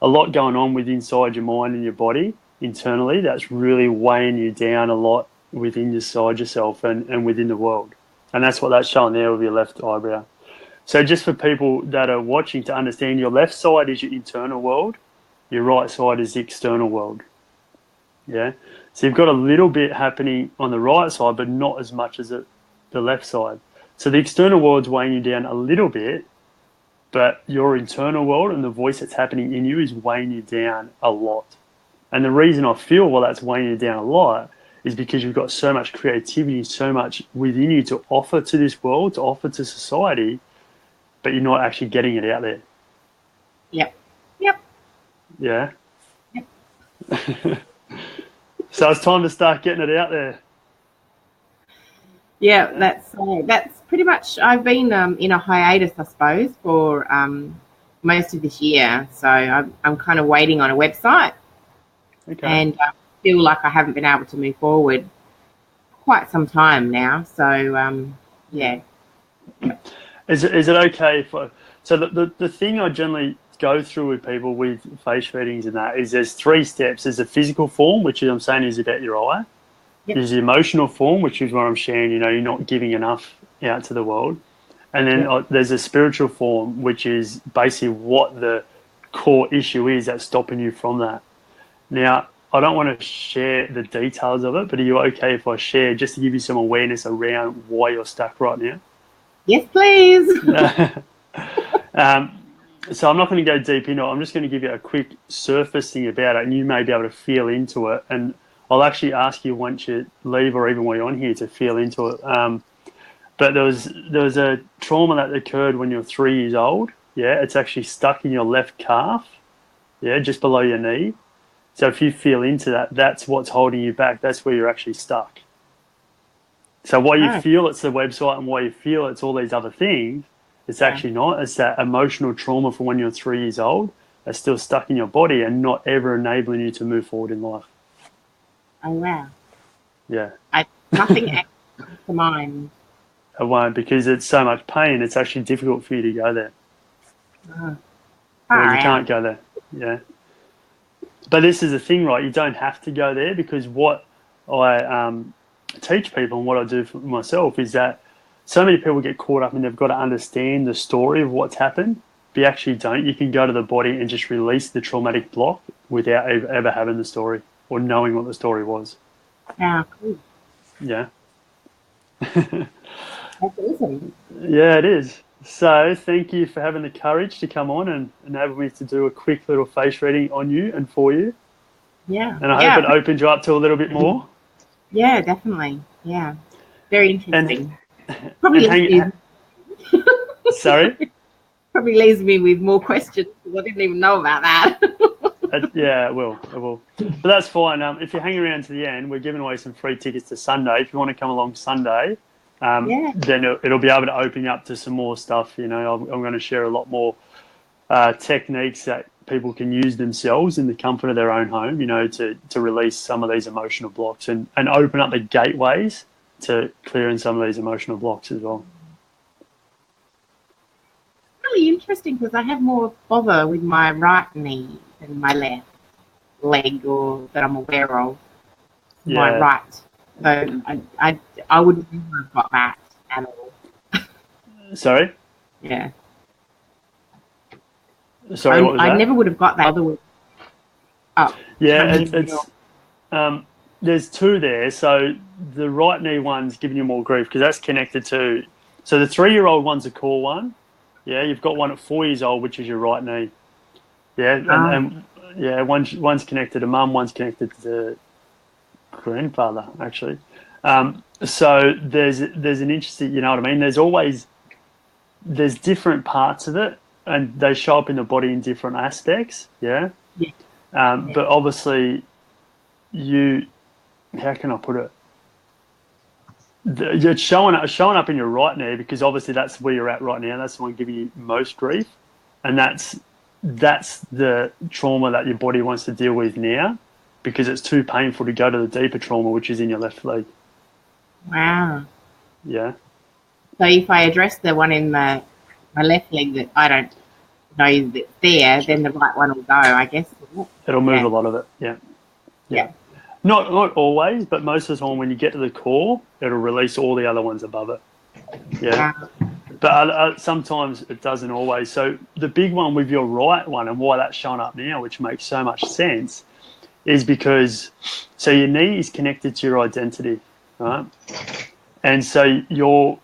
S2: a lot going on with inside your mind and your body internally that's really weighing you down a lot within yourself and within the world. And that's what that's showing there with your left eyebrow. So just for people that are watching to understand, your left side is your internal world, your right side is the external world. Yeah. So you've got a little bit happening on the right side, but not as much as the left side. So the external world's weighing you down a little bit, but your internal world and the voice that's happening in you is weighing you down a lot. And the reason I feel that's weighing you down a lot is because you've got so much creativity, so much within you to offer to this world, to offer to society, but you're not actually getting it out there.
S3: Yep. Yep.
S2: Yeah.
S3: Yep.
S2: So it's time to start getting it out there.
S3: Yeah, that's pretty much. I've been in a hiatus, I suppose, for most of this year. So I'm kind of waiting on a website, and I feel like I haven't been able to move forward quite some time now. So yeah.
S2: Is it okay for? So the thing I generally go through with people with face readings and that is there's 3 steps. There's the physical form, which I'm saying is about your eye.
S3: Yep.
S2: There's the emotional form, which is what I'm sharing. You're not giving enough out to the world. And then there's a spiritual form, which is basically what the core issue is that's stopping you from that. Now, I don't want to share the details of it, but are you okay if I share just to give you some awareness around why you're stuck right now?
S3: Yes, please.
S2: So I'm not going to go deep into it. I'm just going to give you a quick surface thing about it, and you may be able to feel into it. And I'll actually ask you once you leave or even while you're on here to feel into it. But there was a trauma that occurred when you're 3 years old. Yeah, it's actually stuck in your left calf. Yeah, just below your knee. So if you feel into that, that's what's holding you back. That's where you're actually stuck. So why you feel it's the website and why you feel it's all these other things, it's actually not. It's that emotional trauma from when you're 3 years old that's still stuck in your body and not ever enabling you to move forward in life.
S3: Oh, wow.
S2: Yeah.
S3: Nothing comes to mind.
S2: It won't, because it's so much pain. It's actually difficult for you to go there. Or you can't go there. Yeah. But this is the thing, right? You don't have to go there, because what I teach people and what I do for myself is that so many people get caught up and they've got to understand the story of what's happened, but you actually don't. You can go to the body and just release the traumatic block without ever having the story or knowing what the story was.
S3: Wow, cool.
S2: Yeah.
S3: That's awesome.
S2: Yeah, it is. So thank you for having the courage to come on and enable me to do a quick little face reading on you and for you.
S3: Yeah.
S2: And I hope it opens you up to a little bit more.
S3: Yeah, definitely. Yeah. Very interesting.
S2: Sorry?
S3: Probably leaves me with more questions because I didn't even know about that.
S2: Yeah, it will. But that's fine. If you hang around to the end, we're giving away some free tickets to Sunday. If you want to come along Sunday, then it'll be able to open you up to some more stuff. I'm going to share a lot more techniques that people can use themselves in the comfort of their own home, to release some of these emotional blocks and open up the gateways to clearing some of these emotional blocks as well.
S3: Really interesting, because I have more bother with my right knee than my left leg, or that I'm aware of. My right. So I would never have got that at all.
S2: Sorry?
S3: Yeah.
S2: Sorry, what was that?
S3: I never would have got that other.
S2: There's 2 there. So the right knee one's giving you more grief because that's connected to. So the 3-year-old one's a core one. Yeah, you've got one at 4 years old, which is your right knee. Yeah, and one's connected to mum, one's connected to grandfather, actually. So there's an interesting, you know what I mean? There's different parts of it, and they show up in the body in different aspects. Yeah. But obviously, how can I put it? You're showing up in your right knee because obviously that's where you're at right now. That's the one giving you most grief, and that's the trauma that your body wants to deal with now, because it's too painful to go to the deeper trauma, which is in your left leg.
S3: Wow.
S2: Yeah.
S3: So if I address the one in my left leg that I don't know that's there, then the right one will go, I guess.
S2: It'll move a lot of it. Yeah. Not always, but most of the time when you get to the core, it'll release all the other ones above it. Yeah. But sometimes it doesn't always. So the big one with your right one, and why that's shown up now, which makes so much sense, is because so your knee is connected to your identity, right? And so your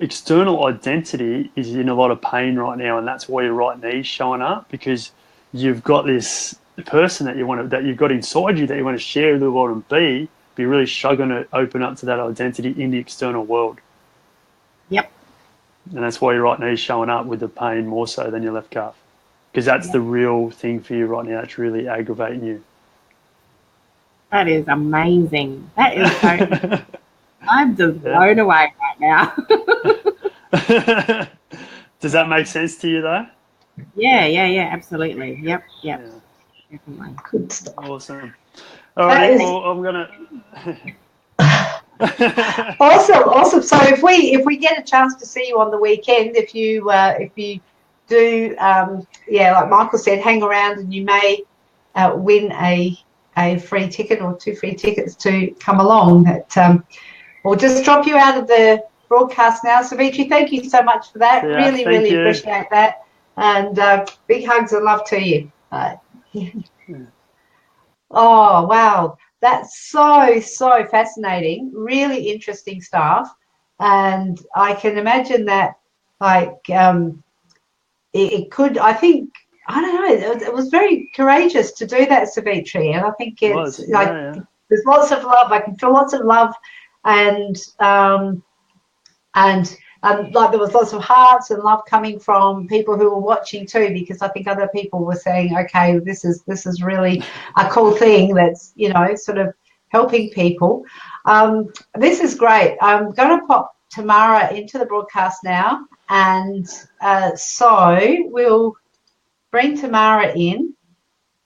S2: external identity is in a lot of pain right now, and that's why your right knee's showing up, because you've got this person that you've got inside you that you want to share with the world and be really struggling to open up to that identity in the external world.
S3: Yep.
S2: And that's why your right knee's showing up with the pain more so than your left calf, because that's the real thing for you right now. It's really aggravating you.
S3: That is amazing. That is so. I'm just blown away right now.
S2: Does that make sense to you, though?
S3: Yeah, absolutely. Yep. Definitely.
S1: Good stuff.
S2: Awesome. All right, well, I'm gonna.
S1: Awesome. So if we get a chance to see you on the weekend, if you do, like Michael said, hang around, and you may win a free ticket or 2 free tickets to come along. We'll just drop you out of the broadcast now. Savitri, thank you so much for that. Really appreciate that. And big hugs and love to you. Oh, wow. That's so fascinating. Really interesting stuff. And I can imagine that, it could, I think, I don't know, it was very courageous to do that, Savitri. And I think it's there's lots of love. I can feel lots of love. And like there was lots of hearts and love coming from people who were watching too, because I think other people were saying, okay, this is really a cool thing that's, sort of helping people. This is great. I'm going to pop Tamara into the broadcast now, and so we'll bring Tamara in.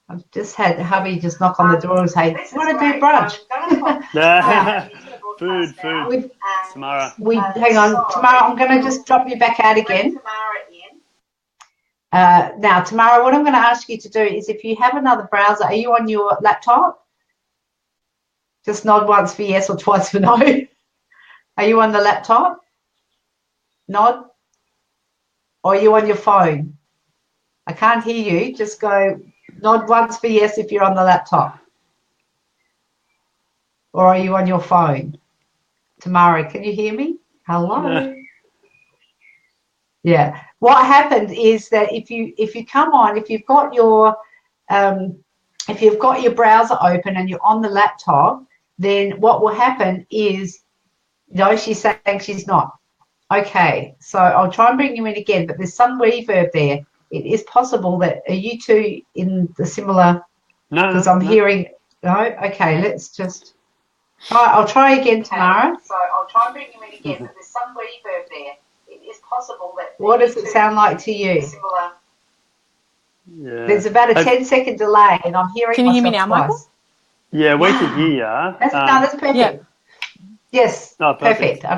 S1: I've just had hubby just knock on the door and say, "I want to do brunch."
S2: Food. Tamara.
S1: Hang on, Tamara. I'm going to just drop you back out again. Now, Tamara, what I'm going to ask you to do is, if you have another browser, are you on your laptop? Just nod once for yes or twice for no. Are you on the laptop? Nod. Or are you on your phone? I can't hear you. Just go nod once for yes if you're on the laptop. Or are you on your phone? Tamara, can you hear me? Hello?
S2: No.
S1: Yeah. What happened is that if you come on, if you've got your browser open and you're on the laptop, then what will happen is, no, she's saying she's not. Okay, so I'll try and bring you in again, but there's some reverb there. It is possible that, are you two in the similar?
S2: No.
S1: Because I'm hearing, no? Okay, let's just, I'll try again, Tamara. So I'll try and bring you in again, but there's some reverb there. It is possible that. What does it sound like to you? Similar.
S2: Yeah.
S1: There's about a 10-second delay, and I'm hearing.
S4: Can you hear me now,
S1: twice.
S4: Michael?
S2: Yeah, we can hear you.
S1: That's perfect.
S4: Yeah.
S1: Yes, perfect. I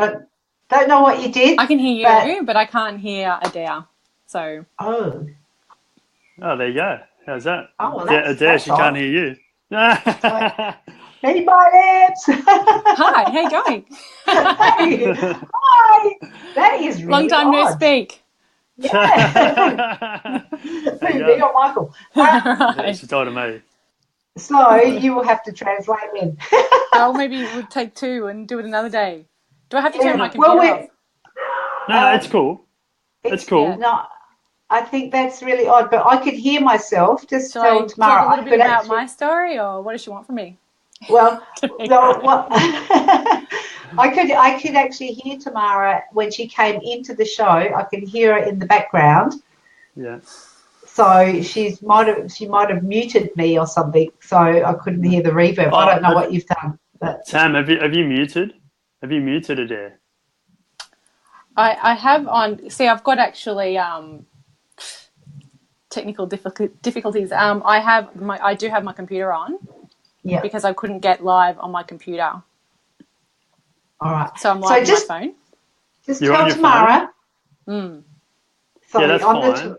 S1: don't know what you did.
S4: I can hear you, but I can't hear Adaire. So.
S1: Oh,
S2: there you go. How's that?
S1: Oh, well,
S2: Adaire, she can't hear you.
S1: Hey, my lips.
S4: Hi, how you going?
S1: Hey, hi. That is really
S4: Long time no speak.
S1: Yeah. Me or Michael.
S2: Yeah, she told me.
S1: So you will have to translate then.
S4: Well, maybe we'll take two and do it another day. Do I have to turn my computer off?
S2: No, it's cool. It's cool.
S4: Yeah.
S1: No, I think that's really odd, but I could hear myself. Just
S4: Shall
S1: tell
S4: I
S1: Tamara.
S4: talk a little bit about my story, or what does she want from me?
S1: Well, I could actually hear Tamara when she came into the show. I could hear her in the background.
S2: Yeah.
S1: So she might have muted me or something, so I couldn't hear the reverb. I don't know what you've done. But.
S2: Sam, have you muted? Have you muted Adaire?
S4: I have on. See, I've got actually technical difficulties. I do have my computer on. Yeah. Because I couldn't get live on my computer.
S1: All right.
S4: So I'm live on my phone.
S1: Just tell Tamara.
S4: Mm.
S1: Sorry,
S2: that's fine.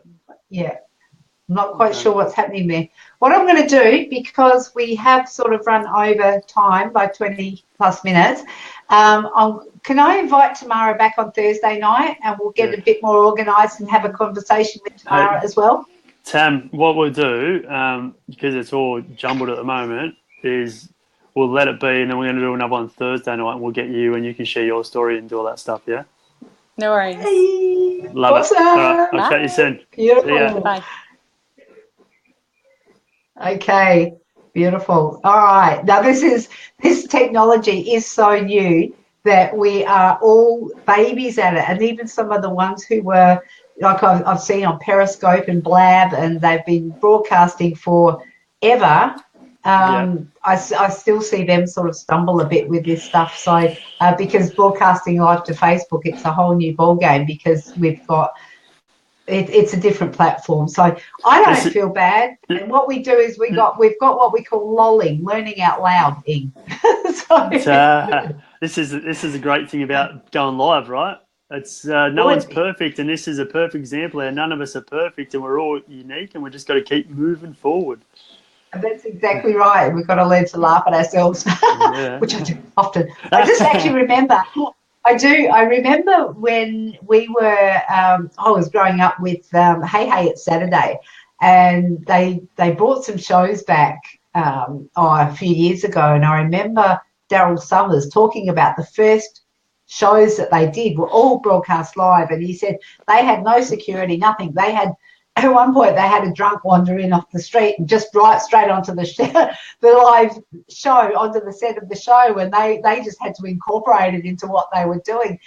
S1: I'm not quite sure what's happening there. What I'm going to do, because we have sort of run over time by 20 plus minutes, can I invite Tamara back on Thursday night, and we'll get a bit more organised and have a conversation with Tamara as well?
S2: Tam, what we'll do, because it's all jumbled at the moment, is we'll let it be, and then we're going to do another one Thursday night, and we'll get you, and you can share your story and do all that stuff, yeah?
S4: No worries.
S1: Hey,
S2: Love
S1: awesome.
S2: it. All right, I'll chat you soon.
S1: Beautiful.
S2: See ya.
S4: Bye.
S1: Okay, beautiful. All right. Now this technology is so new that we are all babies at it, and even some of the ones who were like I've seen on Periscope and Blab, and they've been broadcasting forever. I still see them sort of stumble a bit with this stuff. So because broadcasting live to Facebook, it's a whole new ball game because we've got. It's a different platform, so I don't feel bad. And what we do is we've got what we call lolling, learning out loud thing.
S2: This is a great thing about going live, right? It's no one's perfect, and this is a perfect example. And none of us are perfect, and we're all unique, and we just got to keep moving forward.
S1: That's exactly right. We've got to learn to laugh at ourselves, which I do often. I just actually remember. I remember when we were, I was growing up with Hey Hey It's Saturday, and they brought some shows back a few years ago, and I remember Daryl Summers talking about the first shows that they did were all broadcast live, and he said they had no security, nothing. They had at one point they had a drunk wander in off the street and just drive straight onto the live show, onto the set of the show, and they just had to incorporate it into what they were doing.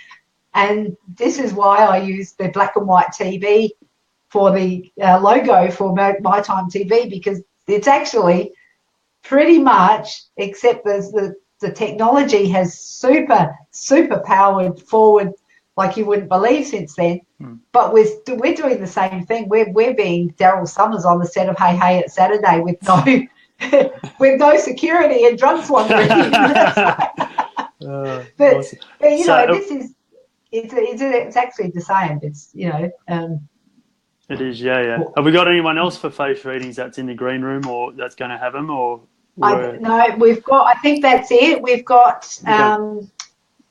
S1: And this is why I use the black and white TV for the logo for My Time TV, because it's actually pretty much, except the technology has super powered forward like you wouldn't believe since then. But we're doing the same thing. We're being Daryl Summers on the set of Hey Hey It's Saturday with no security and drunks wandering in. But
S2: awesome.
S1: you know, this is it's actually the same. It's
S2: it is, yeah. Have we got anyone else for face readings that's in the green room or that's going to have them, or?
S1: No, we've got. I think that's it. We've got. Okay.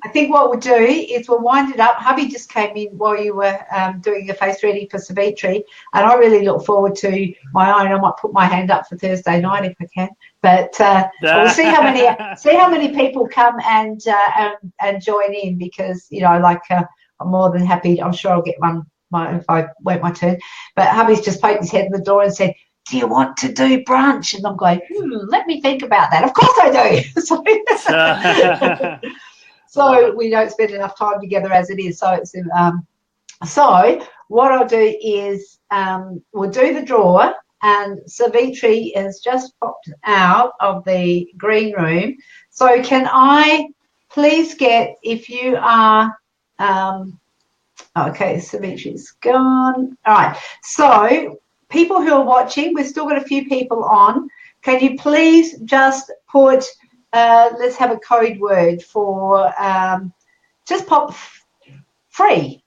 S1: I think what we'll do is we'll wind it up. Hubby just came in while you were doing a face reading for Savitri, and I really look forward to my own. I might put my hand up for Thursday night if I can, but we'll see how many people come and join in, because I'm more than happy. I'm sure I'll get if I wait my turn. But hubby's just poked his head in the door and said, "Do you want to do brunch?" And I'm going, let me think about that. Of course I do. So we don't spend enough time together as it is. So it's so what I'll do is we'll do the draw, and Savitri has just popped out of the green room. So can I please get, if you are okay, Savitri's gone. All right. So people who are watching, we've still got a few people on. Can you please just put let's have a code word for just pop free,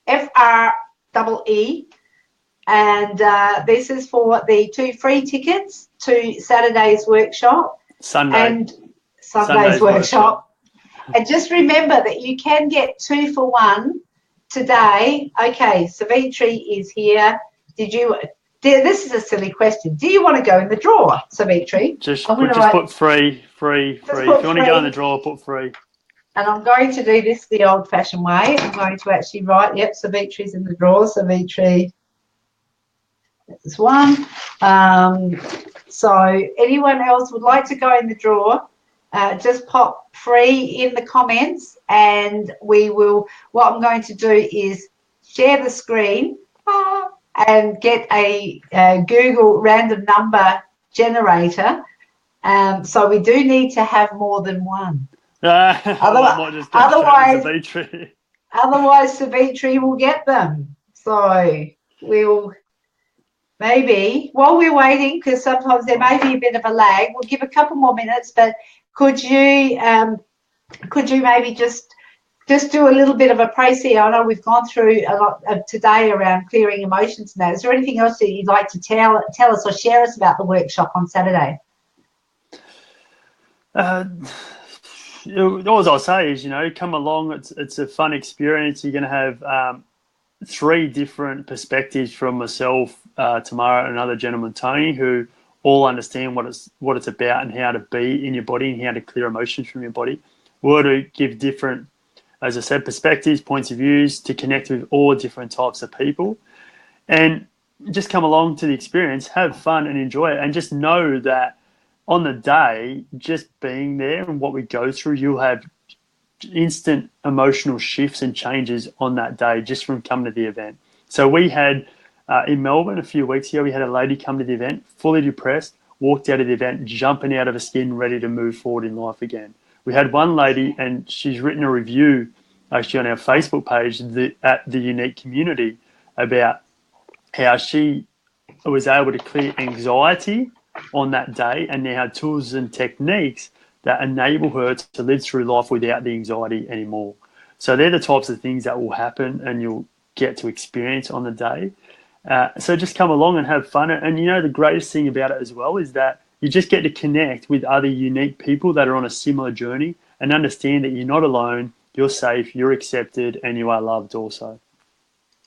S1: FREE, and this is for the 2 free tickets to Saturday's workshop and Sunday's workshop. And just remember that you can get 2 for 1 today. Okay, Savitri is here. This is a silly question. Do you want to go in the draw, Savitri?
S2: Just put free. If you want to go in the draw, put free.
S1: And I'm going to do this the old-fashioned way. I'm going to actually write, yep, Savitri's in the draw. Savitri, that's 1. So anyone else would like to go in the draw, just pop free in the comments, and what I'm going to do is share the screen and get a Google random number generator. So we do need to have more than one. Otherwise, Savitri will get them. So we'll maybe, while we're waiting, because sometimes there may be a bit of a lag, we'll give a couple more minutes. But could you maybe just do a little bit of a précis? I know we've gone through a lot of today around clearing emotions now. Is there anything else that you'd like to tell us or share us about the workshop on Saturday?
S2: All I'll say is, come along. It's a fun experience. You're going to have 3 different perspectives from myself, Tamara, and another gentleman, Tony, who all understand what it's about and how to be in your body and how to clear emotions from your body. We were to give different, as I said, perspectives, points of views to connect with all different types of people, and just come along to the experience, have fun and enjoy it, and just know that on the day, just being there and what we go through, you'll have instant emotional shifts and changes on that day just from coming to the event. So we had in Melbourne a few weeks ago, we had a lady come to the event fully depressed, walked out of the event jumping out of her skin, ready to move forward in life again. We had one lady, and she's written a review actually on our Facebook page at the Unique Community about how she was able to clear anxiety on that day and now had tools and techniques that enable her to live through life without the anxiety anymore. So they're the types of things that will happen and you'll get to experience on the day. So just come along and have fun. And the greatest thing about it as well is that you just get to connect with other unique people that are on a similar journey and understand that you're not alone, you're safe, you're accepted, and you are loved also.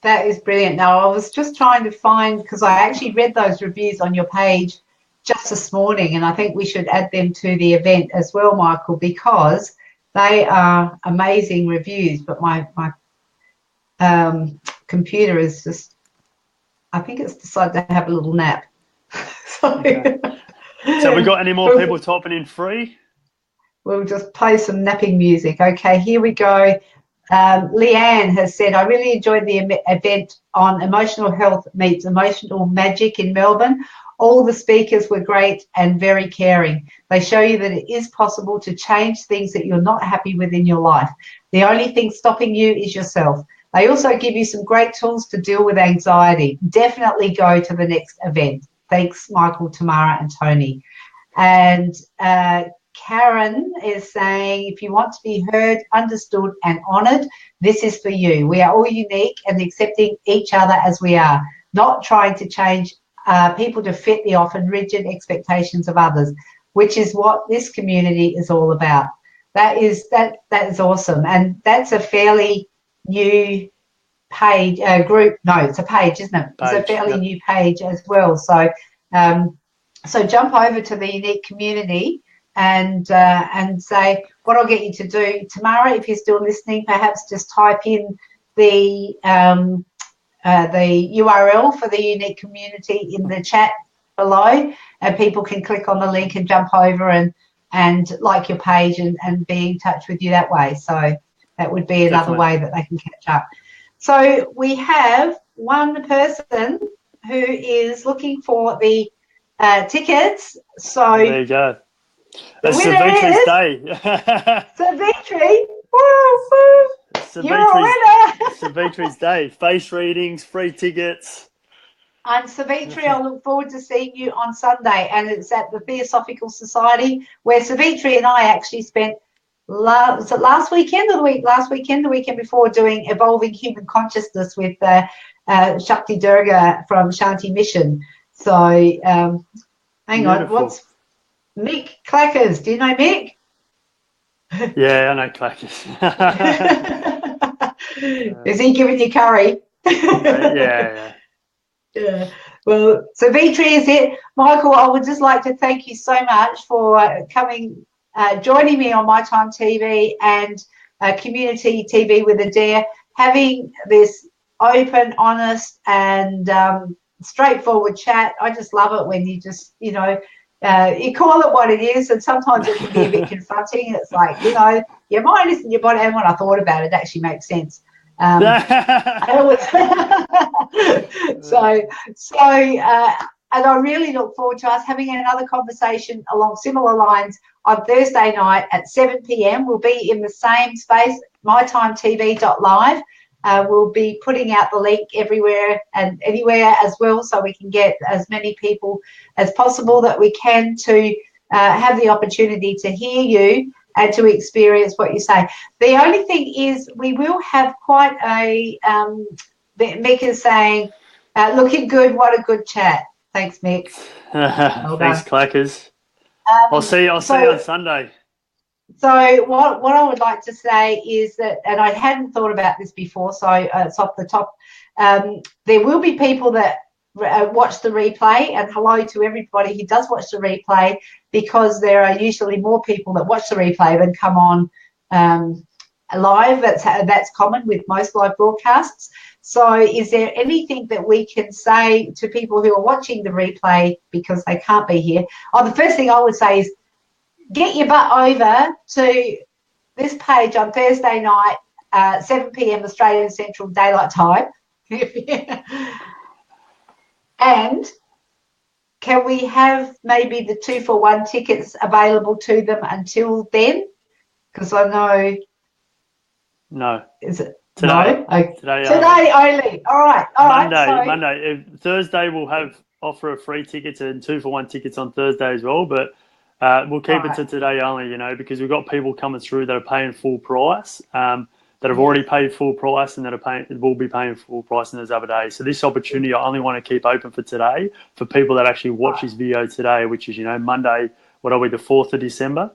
S1: That is brilliant. Now, I was just trying to find, because I actually read those reviews on your page just this morning, and I think we should add them to the event as well, Michael, because they are amazing reviews. But my computer is just, I think it's decided to have a little nap.
S2: Okay. So we got any more people typing in free?
S1: We'll just play some napping music. Okay, here we go. Leanne has said, I really enjoyed the event on emotional health meets emotional magic in Melbourne. All the speakers were great and very caring. They show you that it is possible to change things that you're not happy with in your life. The only thing stopping you is yourself. They also give you some great tools to deal with anxiety. Definitely go to the next event. Thanks, Michael, Tamara, and Tony. And Karen is saying, if you want to be heard, understood, and honoured, this is for you. We are all unique and accepting each other as we are, not trying to change people to fit the often rigid expectations of others, which is what this community is all about. That is awesome. And that's a fairly new page, group. No, it's a page, isn't it? It's a fairly new page as well. So, so jump over to the Unique Community and say, what I'll get you to do, Tamara, if you're still listening, perhaps just type in the URL for the Unique Community in the chat below, and people can click on the link and jump over and like your page and be in touch with you that way. So that would be another way that they can catch up. So we have one person who is looking for the tickets. So
S2: there you go. It's Savitri's day.
S1: Savitri, woo, woo. You're a winner.
S2: Savitri's day. Face readings, free tickets.
S1: And Savitri, I look forward to seeing you on Sunday, and it's at the Theosophical Society, where Savitri and I actually spent last weekend, the weekend before, doing Evolving Human Consciousness with Shakti Durga from Shanti Mission. So hang on, what's Mick Clackers? Do you know Mick?
S2: Yeah, I know Clackers.
S1: Is he giving you curry?
S2: Yeah.
S1: Well, Savitri is it. Michael, I would just like to thank you so much for coming, joining me on My Time TV and Community TV with Adaire, having this open, honest, and straightforward chat. I just love it when you just, you call it what it is, and sometimes it can be a bit confronting. It's like, your mind isn't your body. And when I thought about it, it actually makes sense. And I really look forward to us having another conversation along similar lines on Thursday night at 7 p.m. We'll be in the same space, mytimetv.live. We'll be putting out the link everywhere and anywhere as well, so we can get as many people as possible that we can to have the opportunity to hear you and to experience what you say. The only thing is we will have quite a, Mick is saying, looking good, what a good chat. Thanks, Mick.
S2: Thanks, Clackers. I'll see you on Sunday.
S1: So what I would like to say is that, and I hadn't thought about this before, so it's off the top. There will be people that watch the replay, and hello to everybody who does watch the replay, because there are usually more people that watch the replay than come on live. That's common with most live broadcasts. So is there anything that we can say to people who are watching the replay because they can't be here? The first thing I would say is get your butt over to this page on Thursday night, 7 p.m. Australian Central Daylight Time. And can we have maybe the 2-for-1 tickets available to them until then? Because I know...
S2: No.
S1: Is it?
S2: Today.
S1: No? Okay.
S2: Today
S1: only. All right.
S2: Monday. Thursday we'll offer a free ticket and 2-for-1 tickets on Thursday as well, but we'll keep it to today only, because we've got people coming through that are paying full price, that have already paid full price and that will be paying full price in those other days. So this opportunity I only want to keep open for today for people that actually watch this video today, which is, Monday, the 4th of December.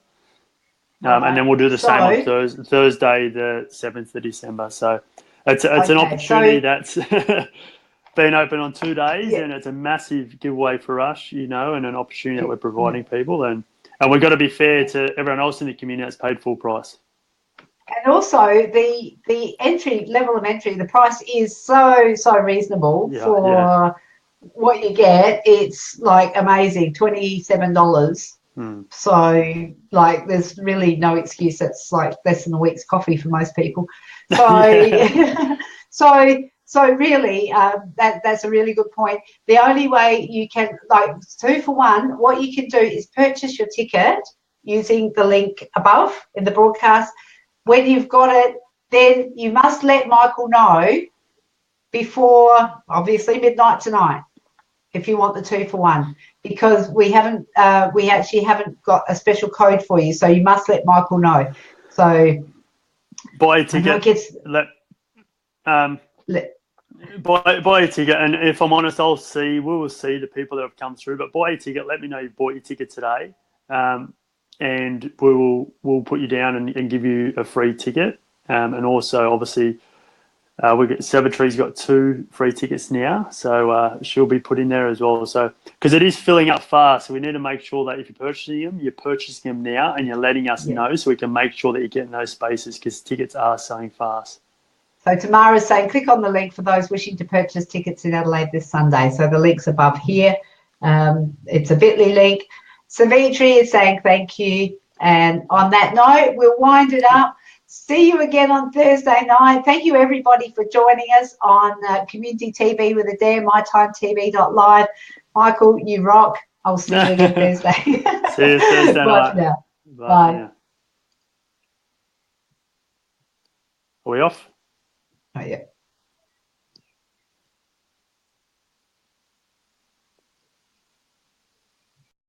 S2: And then we'll do the same on Thursday, the 7th of December. So it's an opportunity that's been open on 2 days, and it's a massive giveaway for us, and an opportunity that we're providing people. And we've got to be fair to everyone else in the community that's paid full price.
S1: And also the level of entry, the price is so reasonable for what you get. It's like amazing, $27. So like there's really no excuse. It's like less than a week's coffee for most people. So so really that's a really good point. The only way you can, like 2-for-1, what you can do is purchase your ticket using the link above in the broadcast. When you've got it, then you must let Michael know before obviously midnight tonight if you want the 2-for-1, because we actually haven't got a special code for you, so you must let Michael know. So
S2: buy a ticket. Buy a ticket, and if I'm honest, we will see the people that have come through. But buy a ticket. Let me know you bought your ticket today, and we'll put you down and give you a free ticket. And also, obviously, Savitree's got 2 free tickets now, so she'll be put in there as well. So because it is filling up fast, so we need to make sure that if you're purchasing them now, and you're letting us know, so we can make sure that you're getting those spaces, because tickets are selling fast.
S1: So Tamara's saying, click on the link for those wishing to purchase tickets in Adelaide this Sunday. So the link's above here. It's a bit.ly link. Savitri is saying thank you. And on that note, we'll wind it up. See you again on Thursday night. Thank you, everybody, for joining us on Community TV with Adaire, mytimetv.live. Michael, you rock. I'll see you again Thursday.
S2: See you Thursday night.
S1: Now. Bye.
S2: Are we off?
S1: Oh, yeah.